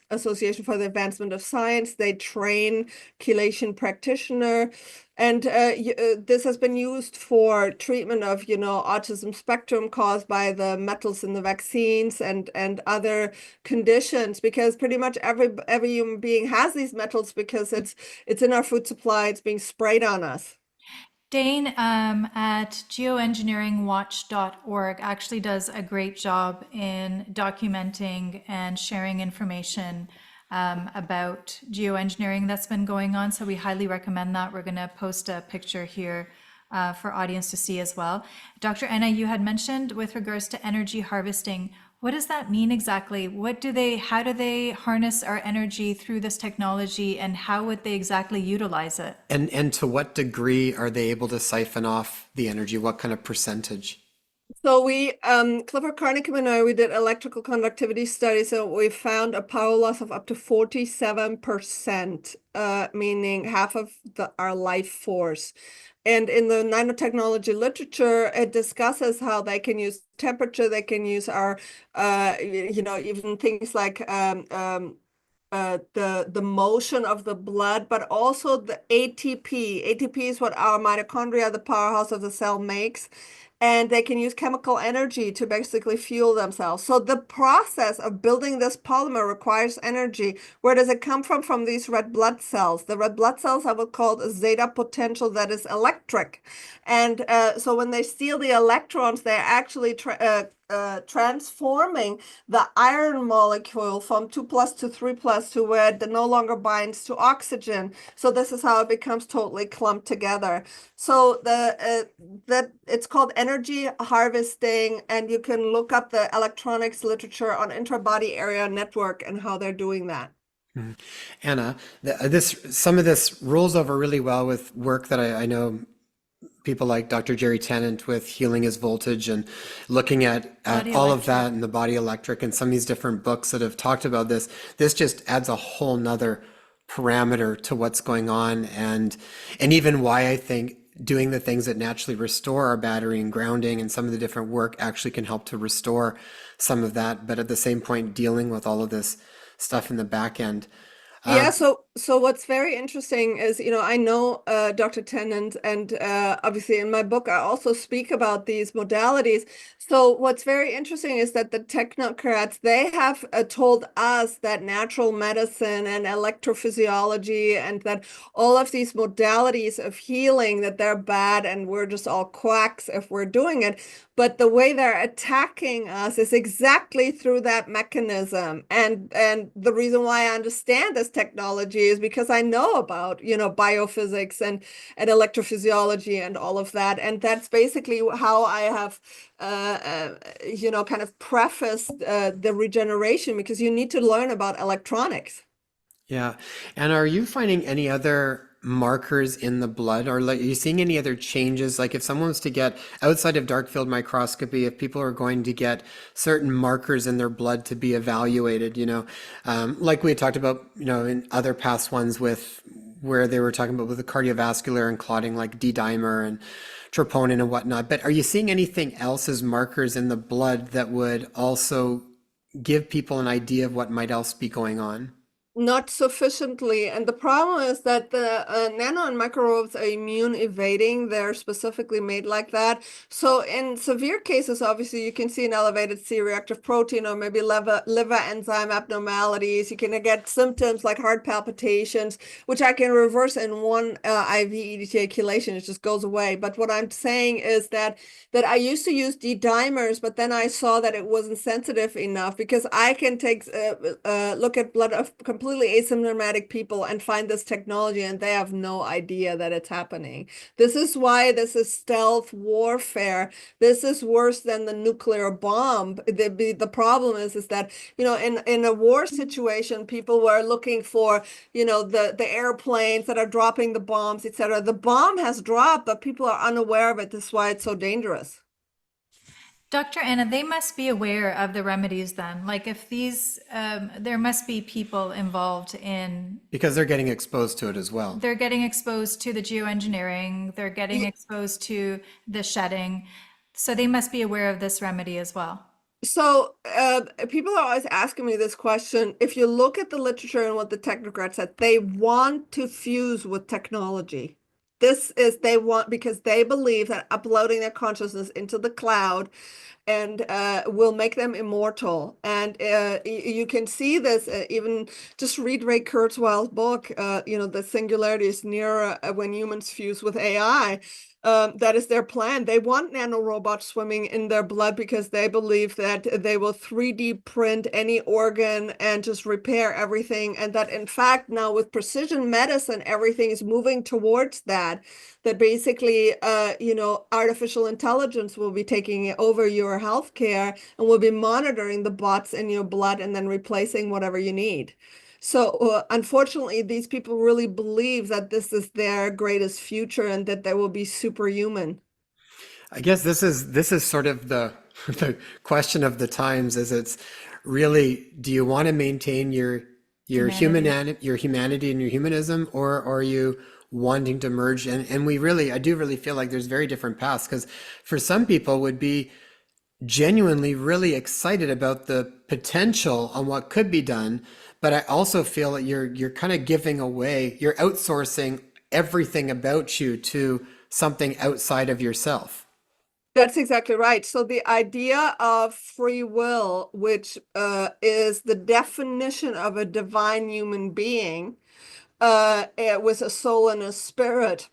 Association for the Advancement of Science. They train chelation practitioner. And this has been used for treatment of, autism spectrum caused by the metals in the vaccines and other conditions, because pretty much every human being has these metals because it's in our food supply. It's being sprayed on us. Dane at geoengineeringwatch.org actually does a great job in documenting and sharing information about geoengineering that's been going on. So we highly recommend that. We're going to post a picture here for audience to see as well. Dr. Anna, you had mentioned with regards to energy harvesting. What does that mean exactly? How do they harness our energy through this technology, and how would they exactly utilize it? And to what degree are they able to siphon off the energy? What kind of percentage? So Clifford Carnicom and I, we did electrical conductivity studies, and we found a power loss of up to 47%, meaning half of our life force. And in the nanotechnology literature, it discusses how they can use temperature, they can use our, even things like the motion of the blood, but also the ATP. ATP is what our mitochondria, the powerhouse of the cell, makes. And they can use chemical energy to basically fuel themselves. So the process of building this polymer requires energy. Where does it come from? From these red blood cells. The red blood cells have what's called a zeta potential that is electric. And so when they steal the electrons, they're actually transforming the iron molecule from 2+ to 3+ to where it no longer binds to oxygen. So this is how it becomes totally clumped together. So that it's called energy harvesting, and you can look up the electronics literature on intra-body area network and how they're doing that. Anna, some of this rolls over really well with work that I know people like Dr. Jerry Tennant with Healing is Voltage and looking at all of that and the body electric and some of these different books that have talked about this. This just adds a whole nother parameter to what's going on, and even why I think doing the things that naturally restore our battery and grounding and some of the different work actually can help to restore some of that, but at the same point dealing with all of this stuff in the back end. Yeah, so what's very interesting is, I know Dr. Tennant, and obviously in my book I also speak about these modalities. So what's very interesting is that the technocrats, they have told us that natural medicine and electrophysiology and that all of these modalities of healing, that they're bad and we're just all quacks if we're doing it. But the way they're attacking us is exactly through that mechanism. And the reason why I understand this technology is because I know about, biophysics and electrophysiology and all of that. And that's basically how I have, kind of prefaced the regeneration, because you need to learn about electronics. Yeah. And are you finding any other markers in the blood, or like, are you seeing any other changes? Like if someone was to get outside of dark field microscopy, if people are going to get certain markers in their blood to be evaluated, like we had talked about, in other past ones with where they were talking about with the cardiovascular and clotting like D-dimer and troponin and whatnot. But are you seeing anything else as markers in the blood that would also give people an idea of what might else be going on? Not sufficiently. And the problem is that the nano and microbes are immune evading. They're specifically made like that. So in severe cases, obviously, you can see an elevated C-reactive protein or maybe liver enzyme abnormalities. You can get symptoms like heart palpitations, which I can reverse in one IV EDTA chelation. It just goes away. But what I'm saying is that I used to use D-dimers, but then I saw that it wasn't sensitive enough, because I can take look at blood of completely asymptomatic people and find this technology, and they have no idea that it's happening. This is why this is stealth warfare. This is worse than the nuclear bomb. The problem is that, in a war situation, people were looking for, the airplanes that are dropping the bombs, etc. The bomb has dropped, but people are unaware of it. This is why it's so dangerous. Dr. Anna, they must be aware of the remedies then. Like if there must be people involved in, Because they're getting exposed to it as well. they're getting exposed to the geoengineering, they're getting exposed to the shedding. So they must be aware of this remedy as well. So, people are always asking me this question. If you look at the literature and what the technocrats said, they want to fuse with technology. They want, because they believe that uploading their consciousness into the cloud and will make them immortal. And you can see this, even just read Ray Kurzweil's book, The Singularity is Nearer When Humans Fuse with AI. That is their plan. They want nanorobots swimming in their blood because they believe that they will 3D print any organ and just repair everything. And that, in fact, now with precision medicine, everything is moving towards that basically, artificial intelligence will be taking over your healthcare and will be monitoring the bots in your blood and then replacing whatever you need. So, unfortunately, these people really believe that this is their greatest future and that they will be superhuman. I guess this is sort of the the question of the times is it's really, do you want to maintain Humanity. your humanity and your humanism, or are you wanting to merge? And I do really feel like there's very different paths, because for some people would be genuinely really excited about the potential on what could be done. But I also feel that you're kind of giving away, you're outsourcing everything about you to something outside of yourself. That's exactly right. So the idea of free will, which is the definition of a divine human being, with a soul and a spirit,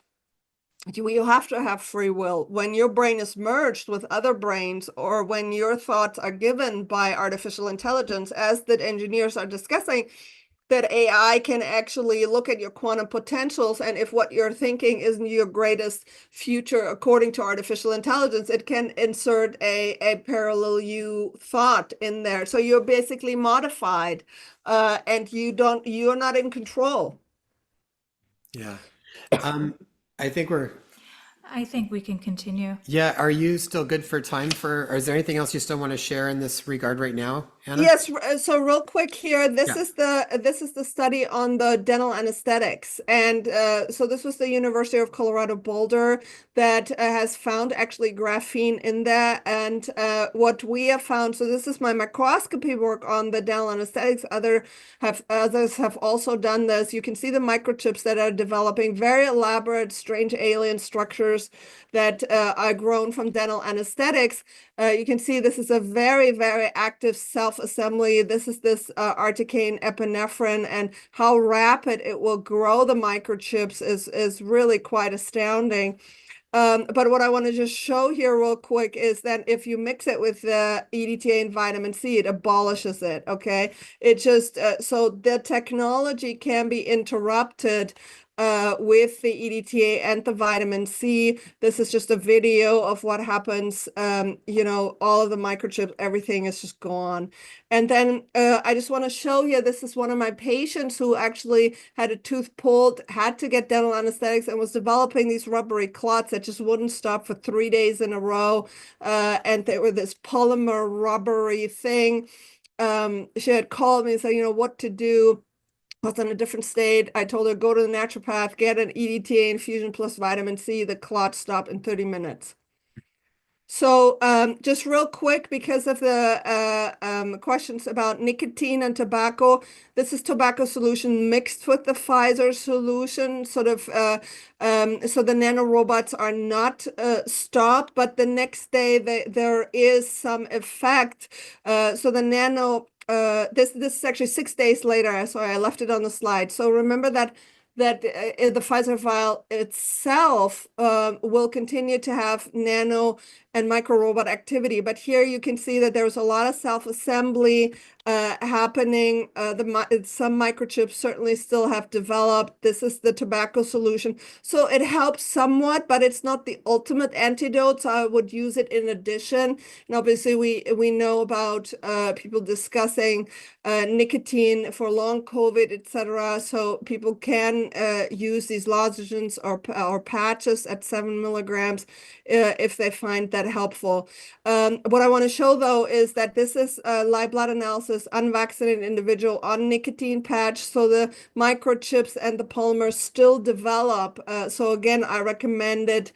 you have to have free will. When your brain is merged with other brains, or when your thoughts are given by artificial intelligence, as the engineers are discussing, that AI can actually look at your quantum potentials, and if what you're thinking isn't your greatest future according to artificial intelligence, it can insert a parallel you thought in there. So you're basically modified, and you're not in control. Yeah. Um, I think we're, I think we can continue. yeah, are you still good for time or is there anything else you still want to share in this regard right now? Anna? Yes, so real quick here, Yeah. this is the study on the dental anesthetics, and so this was the University of Colorado Boulder that has found actually graphene in there, and what we have found. So this is my microscopy work on the dental anesthetics. Others have also done this. You can see the microchips that are developing very elaborate, strange alien structures that are grown from dental anesthetics. You can see this is a very, very active self-assembly. This is this articaine epinephrine, and how rapid it will grow the microchips is really quite astounding. But what I want to just show here real quick is that if you mix it with the EDTA and vitamin C, it abolishes it, okay? It just, so the technology can be interrupted with the EDTA and the vitamin C. This is just a video of what happens. All of the microchips, everything is just gone. And then I just want to show you, this is one of my patients who actually had a tooth pulled, had to get dental anesthetics, and was developing these rubbery clots that just wouldn't stop for 3 days in a row. And they were this polymer rubbery thing. She had called me and said, what to do. I was in a different state. I told her, go to the naturopath, get an EDTA infusion plus vitamin C. The clot stopped in 30 minutes. So just real quick, because of the questions about nicotine and tobacco, this is tobacco solution mixed with the Pfizer solution, so the nanorobots are not stopped, but the next day there is some effect. So the this is actually 6 days later. Sorry, I left it on the slide. So remember that the Pfizer vial itself will continue to have nano and micro robot activity. But here you can see that there's a lot of self-assembly happening. Some microchips certainly still have developed. This is the tobacco solution. So it helps somewhat, but it's not the ultimate antidote. So I would use it in addition. And obviously we know about people discussing nicotine for long COVID, etc. So people can use these lozenges or patches at 7 milligrams if they find that helpful. What I want to show though is that this is a live blood analysis, unvaccinated individual on nicotine patch. So the microchips and the polymers still develop. So again, I recommend it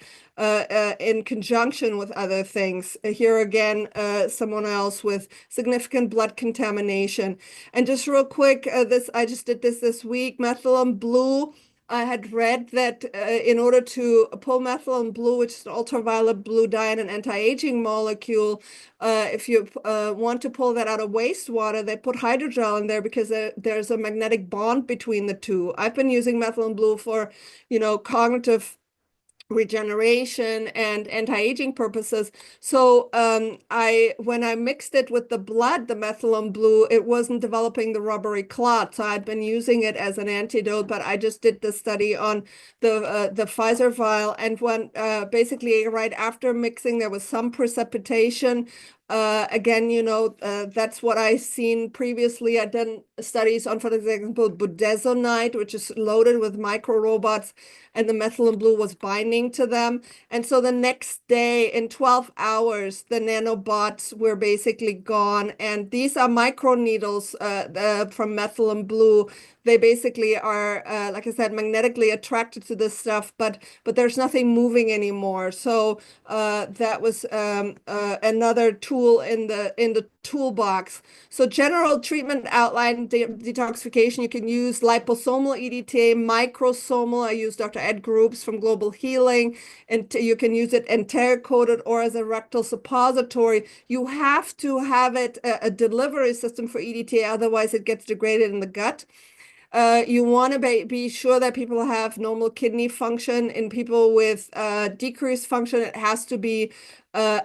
in conjunction with other things. Here again, someone else with significant blood contamination. And just real quick, I just did this week, methylene blue. I had read that in order to pull methylene blue, which is an ultraviolet blue dye and an anti-aging molecule, if you want to pull that out of wastewater, they put hydrogel in there because there's a magnetic bond between the two. I've been using methylene blue for, cognitive regeneration and anti-aging purposes. So when I mixed it with the blood, the methylene blue, it wasn't developing the rubbery clot. So I'd been using it as an antidote, but I just did the study on the Pfizer vial, and when basically right after mixing, there was some precipitation. Again, that's what I've seen previously. I've done studies on, for example, budesonide, which is loaded with micro robots, and the methylene blue was binding to them. And so the next day, in 12 hours, the nanobots were basically gone. And these are micro needles from methylene blue. They basically are, like I said, magnetically attracted to this stuff, but there's nothing moving anymore. So that was another tool in the toolbox. So general treatment outline detoxification, you can use liposomal EDTA, microsomal. I use Dr. Ed Groups from Global Healing, and you can use it enteric-coated or as a rectal suppository. You have to have it a delivery system for EDTA, otherwise it gets degraded in the gut. You want to be sure that people have normal kidney function. In people with decreased function, it has to be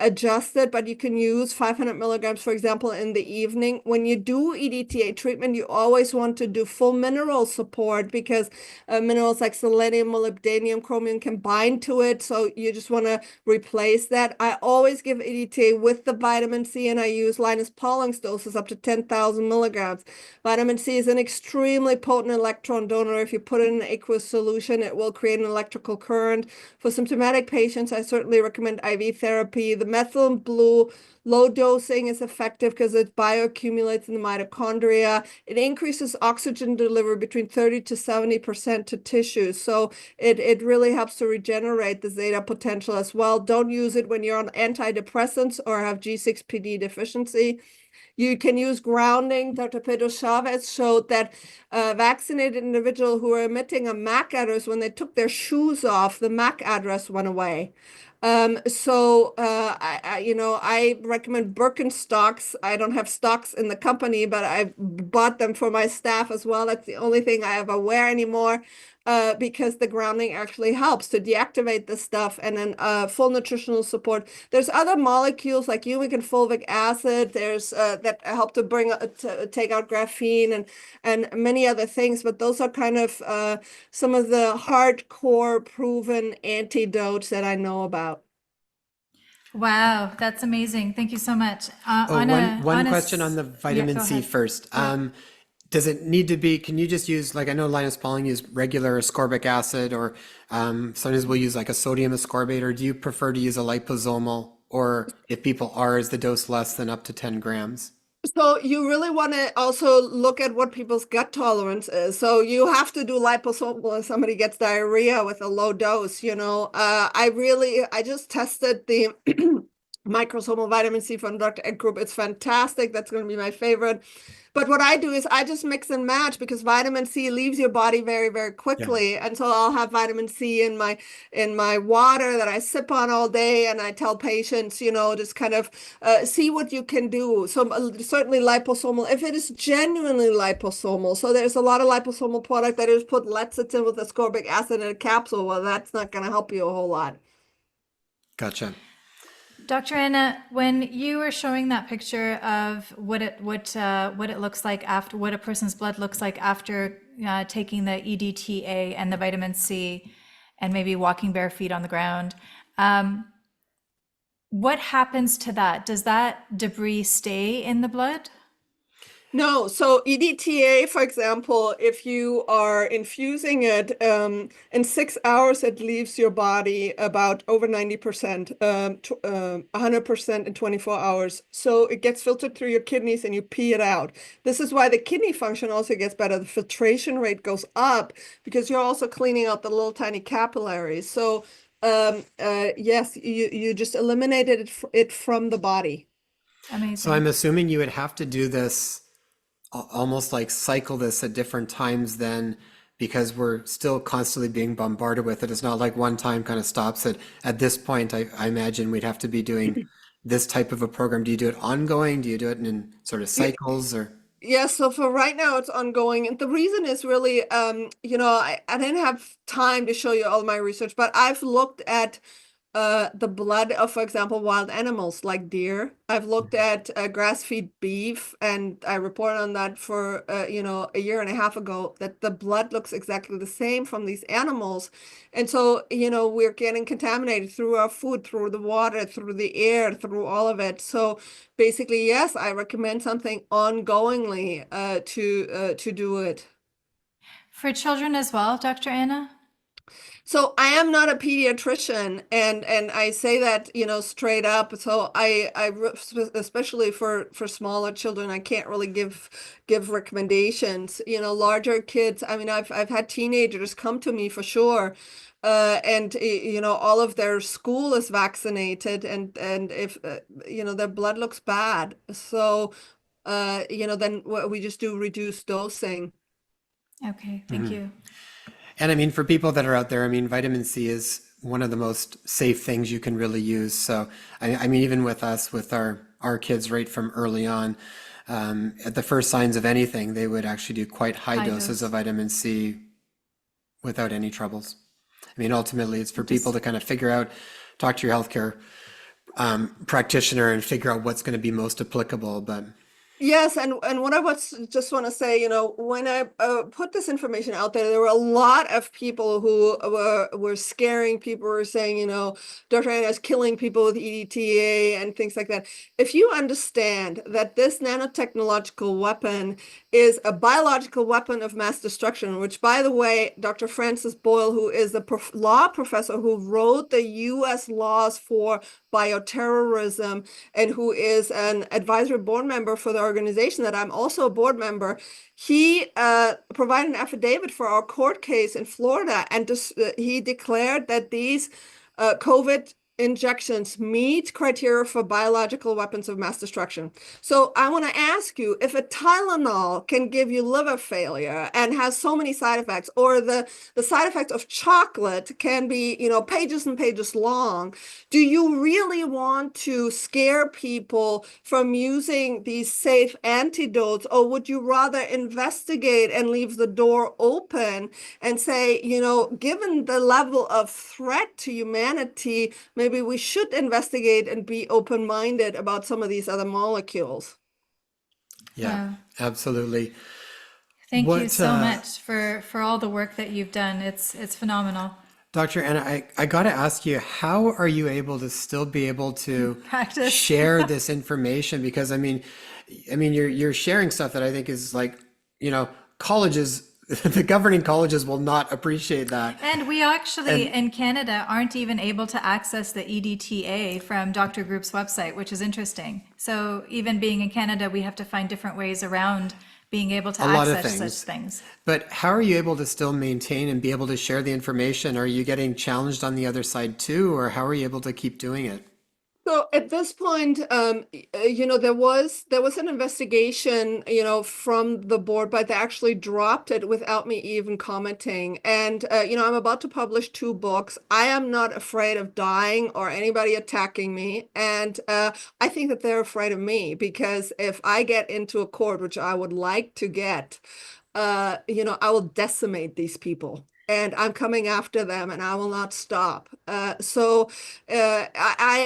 adjusted, but you can use 500 milligrams, for example, in the evening. When you do EDTA treatment, you always want to do full mineral support because minerals like selenium, molybdenum, chromium can bind to it. So you just want to replace that. I always give EDTA with the vitamin C, and I use Linus Pauling's doses up to 10,000 milligrams. Vitamin C is an extremely potent electron donor. If you put it in an aqueous solution, it will create an electrical current. For symptomatic patients, I certainly recommend IV therapy. chemotherapy. The methylene blue low dosing is effective because it bioaccumulates in the mitochondria. It increases oxygen delivery between 30 to 70% to tissues. So it really helps to regenerate the zeta potential as well. Don't use it when you're on antidepressants or have G6PD deficiency. You can use grounding. Dr. Pedro Chavez showed that vaccinated individuals who were emitting a MAC address, when they took their shoes off, the MAC address went away. I recommend Birkenstocks. I don't have stocks in the company, but I've bought them for my staff as well. That's the only thing I ever wear anymore. Because the grounding actually helps to deactivate the stuff, and then full nutritional support. There's other molecules like humic and fulvic acid. There's that help to take out graphene and many other things. But those are kind of some of the hardcore proven antidotes that I know about. Wow, that's amazing. Thank you so much. One question on the Yeah, vitamin go C ahead. first. Yeah. Does it need to be, can you just use, like I know Linus Pauling use regular ascorbic acid, or sometimes we'll use like a sodium ascorbate, or do you prefer to use a liposomal, or if people are, is the dose less than up to 10 grams? So you really want to also look at what people's gut tolerance is. So you have to do liposomal if somebody gets diarrhea with a low dose, you know. I just tested the microsomal vitamin C from Dr. Ed Group. It's fantastic. That's going to be my favorite. But what I do is I just mix and match because vitamin C leaves your body very, very Yeah. quickly. And so I'll have vitamin C in my water that I sip on all day. And I tell patients, you know, just kind of see what you can do. So certainly liposomal, if it is genuinely liposomal. So there's a lot of liposomal product that is put lecithin with ascorbic acid in a capsule. Well, that's not going to help you a whole lot. Gotcha. Dr. Anna, when you were showing that picture of what it looks like after, what a person's blood looks like after taking the EDTA and the vitamin C, and maybe walking bare feet on the ground, what happens to that? Does that debris stay in the blood? No, so EDTA, for example, if you are infusing it, in 6 hours, it leaves your body about over 90%, 100% in 24 hours. So it gets filtered through your kidneys and you pee it out. This is why the kidney function also gets better. The filtration rate goes up because you're also cleaning out the little tiny capillaries. So yes, you just eliminated it from the body. So Amazing. I'm assuming you would have to do this almost like cycle this at different times then, because we're still constantly being bombarded with it. It's not like one time kind of stops it. At this point, I imagine we'd have to be doing this type of a program. Do you do it ongoing? Do you do it in sort of cycles, or? Yeah, so for right now it's ongoing. And the reason is really, I didn't have time to show you all my research, but I've looked at the blood of, for example, wild animals like deer. I've looked at grass-fed beef, and I reported on that for, a year and a half ago, that the blood looks exactly the same from these animals. And so, we're getting contaminated through our food, through the water, through the air, through all of it. So basically, yes, I recommend something ongoingly to do it. For children as well, Dr. Anna? So I am not a pediatrician, and I say that, straight up. So especially for smaller children, I can't really give recommendations. Larger kids, I mean, I've had teenagers come to me for sure. And all of their school is vaccinated, and if their blood looks bad, so then we just do reduced dosing. Okay, thank you. And I mean, for people that are out there, I mean, vitamin C is one of the most safe things you can really use. So, I mean, even with us, with our kids right from early on, at the first signs of anything, they would actually do quite high High doses of dose. vitamin C without any troubles. I mean, ultimately, it's for people Just to kind of figure out, talk to your healthcare practitioner and figure out what's going to be most applicable. But Yes, and what I was just want to say, when I put this information out there, there were a lot of people who were scaring people, were saying, Dr. Anna is killing people with EDTA and things like that. If you understand that this nanotechnological weapon is a biological weapon of mass destruction, which, by the way, Dr. Francis Boyle, who is the law professor who wrote the U.S. laws for bioterrorism and who is an advisory board member for the organization that I'm also a board member, he provided an affidavit for our court case in Florida, and he declared that these COVID injections meet criteria for biological weapons of mass destruction. So I want to ask you, if a Tylenol can give you liver failure and has so many side effects, or the side effects of chocolate can be, pages and pages long, do you really want to scare people from using these safe antidotes, or would you rather investigate and leave the door open and say, given the level of threat to humanity, maybe we should investigate and be open-minded about some of these other molecules? Yeah, absolutely. Thank you so much for all the work that you've done. It's phenomenal. Dr. Anna, I got to ask you, how are you able to still be able to Practice. share this information? Because you're sharing stuff that I think is like, colleges, the governing colleges will not appreciate that. And we actually, in Canada, aren't even able to access the EDTA from Dr. Group's website, which is interesting. So even being in Canada, we have to find different ways around being able to access such things. But how are you able to still maintain and be able to share the information? Are you getting challenged on the other side too, or how are you able to keep doing it? So at this point, there was an investigation, from the board, but they actually dropped it without me even commenting. And I'm about to publish 2 books. I am not afraid of dying or anybody attacking me, and I think that they're afraid of me, because if I get into a court, which I would like to get, I will decimate these people. And I'm coming after them, and I will not stop. I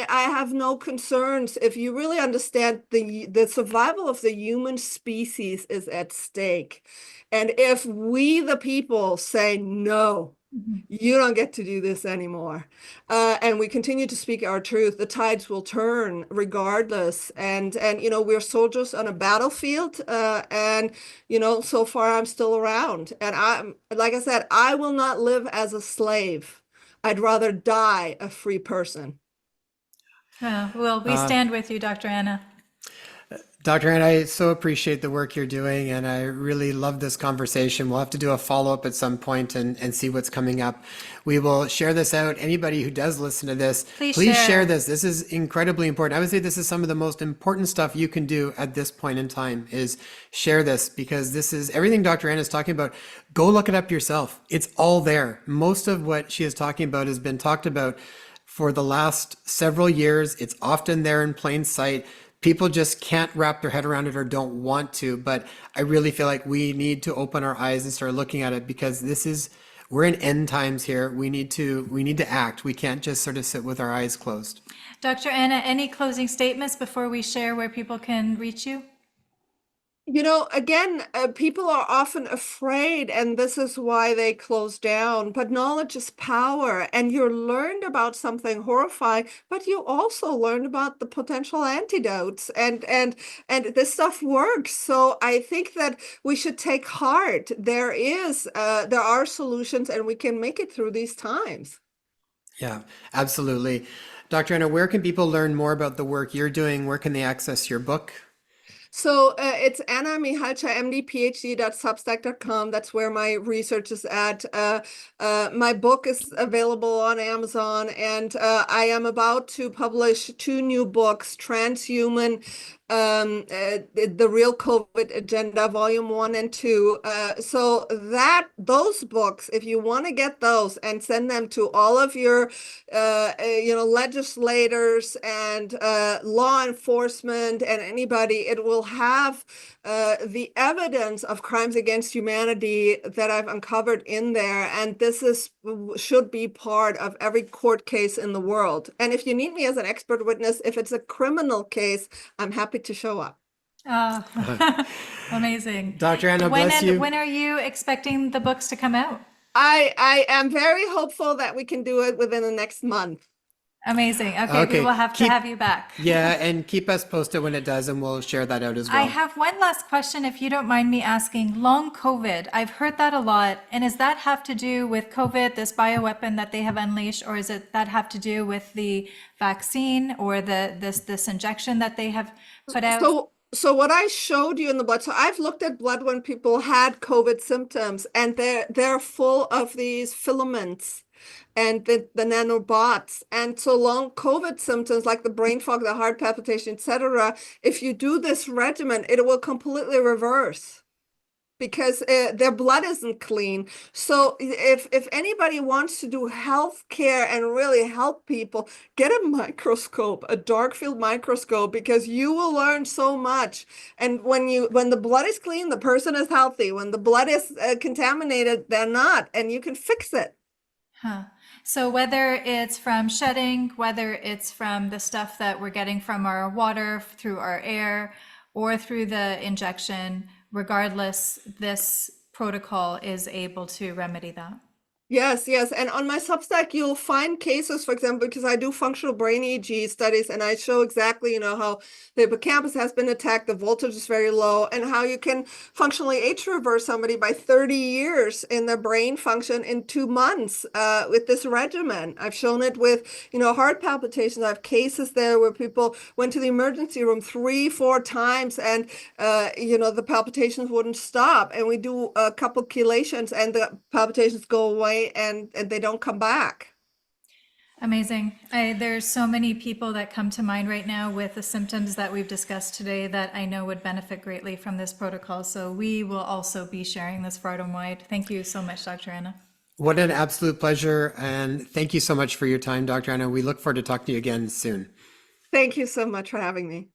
have no concerns. If you really understand the survival of the human species is at stake, and if we, the people, say no, you don't get to do this anymore, and we continue to speak our truth, the tides will turn regardless. And we're soldiers on a battlefield, and so far I'm still around, and like I said, I will not live as a slave. I'd rather die a free person. Well, we stand with you, Dr. Anna. Dr. Anna, I so appreciate the work you're doing, and I really love this conversation. We'll have to do a follow-up at some point and see what's coming up. We will share this out. Anybody who does listen to this, please share this. This is incredibly important. I would say this is some of the most important stuff you can do at this point in time, is share this, because this is everything Dr. Anna is talking about. Go look it up yourself. It's all there. Most of what she is talking about has been talked about for the last several years. It's often there in plain sight. People just can't wrap their head around it or don't want to, but I really feel like we need to open our eyes and start looking at it, because we're in end times here. We need to act. We can't just sort of sit with our eyes closed. Dr. Anna, any closing statements before we share where people can reach you? Again, people are often afraid, and this is why they close down. But knowledge is power, and you learned about something horrifying, but you also learned about the potential antidotes, and this stuff works. So I think that we should take heart. There are solutions, and we can make it through these times. Yeah, absolutely. Dr. Anna, where can people learn more about the work you're doing? Where can they access your book? So it's Anna Mihalcea MD PhD.substack.com. That's where my research is at. My book is available on Amazon, and I am about to publish 2 new books: Transhuman, the Real COVID Agenda, Volume 1 and 2. So those books, if you want to get those and send them to all of your legislators and law enforcement and anybody, it will have the evidence of crimes against humanity that I've uncovered in there. And this should be part of every court case in the world. And if you need me as an expert witness, if it's a criminal case, I'm happy to show up. Amazing. Dr. Anna, bless you. When are you expecting the books to come out? I am very hopeful that we can do it within the next month. Amazing. Okay, we Okay, will have to have you back. Yeah, and keep us posted when it does, and we'll share that out as I well. have one last question, if you don't mind me asking. Long COVID, I've heard that a lot. And does that have to do with COVID, this bioweapon that they have unleashed, or is it that have to do with the vaccine or this injection that they have put out? So what I showed you in the blood, so I've looked at blood when people had COVID symptoms, and they're full of these filaments and the nanobots. And so long COVID symptoms like the brain fog, the heart palpitation, etc., if you do this regimen, it will completely reverse because their blood isn't clean. So if anybody wants to do health care and really help people, get a microscope, a dark field microscope, because you will learn so much. And when the blood is clean, the person is healthy. When the blood is contaminated, they're not, and you can fix it. Huh. So whether it's from shedding, whether it's from the stuff that we're getting from our water, through our air, or through the injection, regardless, this protocol is able to remedy that. Yes, yes. And on my Substack, you'll find cases, for example, because I do functional brain EEG studies, and I show exactly, how the hippocampus has been attacked, the voltage is very low, and how you can functionally age reverse somebody by 30 years in their brain function in 2 months with this regimen. I've shown it with, heart palpitations. I have cases there where people went to the emergency room 3-4 times, and, the palpitations wouldn't stop. And we do a couple chelations, and the palpitations go away. And they don't come back. Amazing. There's so many people that come to mind right now with the symptoms that we've discussed today that I know would benefit greatly from this protocol. So we will also be sharing this far and wide. Thank you so much, Dr. Anna. What an absolute pleasure. And thank you so much for your time, Dr. Anna. We look forward to talking to you again soon. Thank you so much for having me.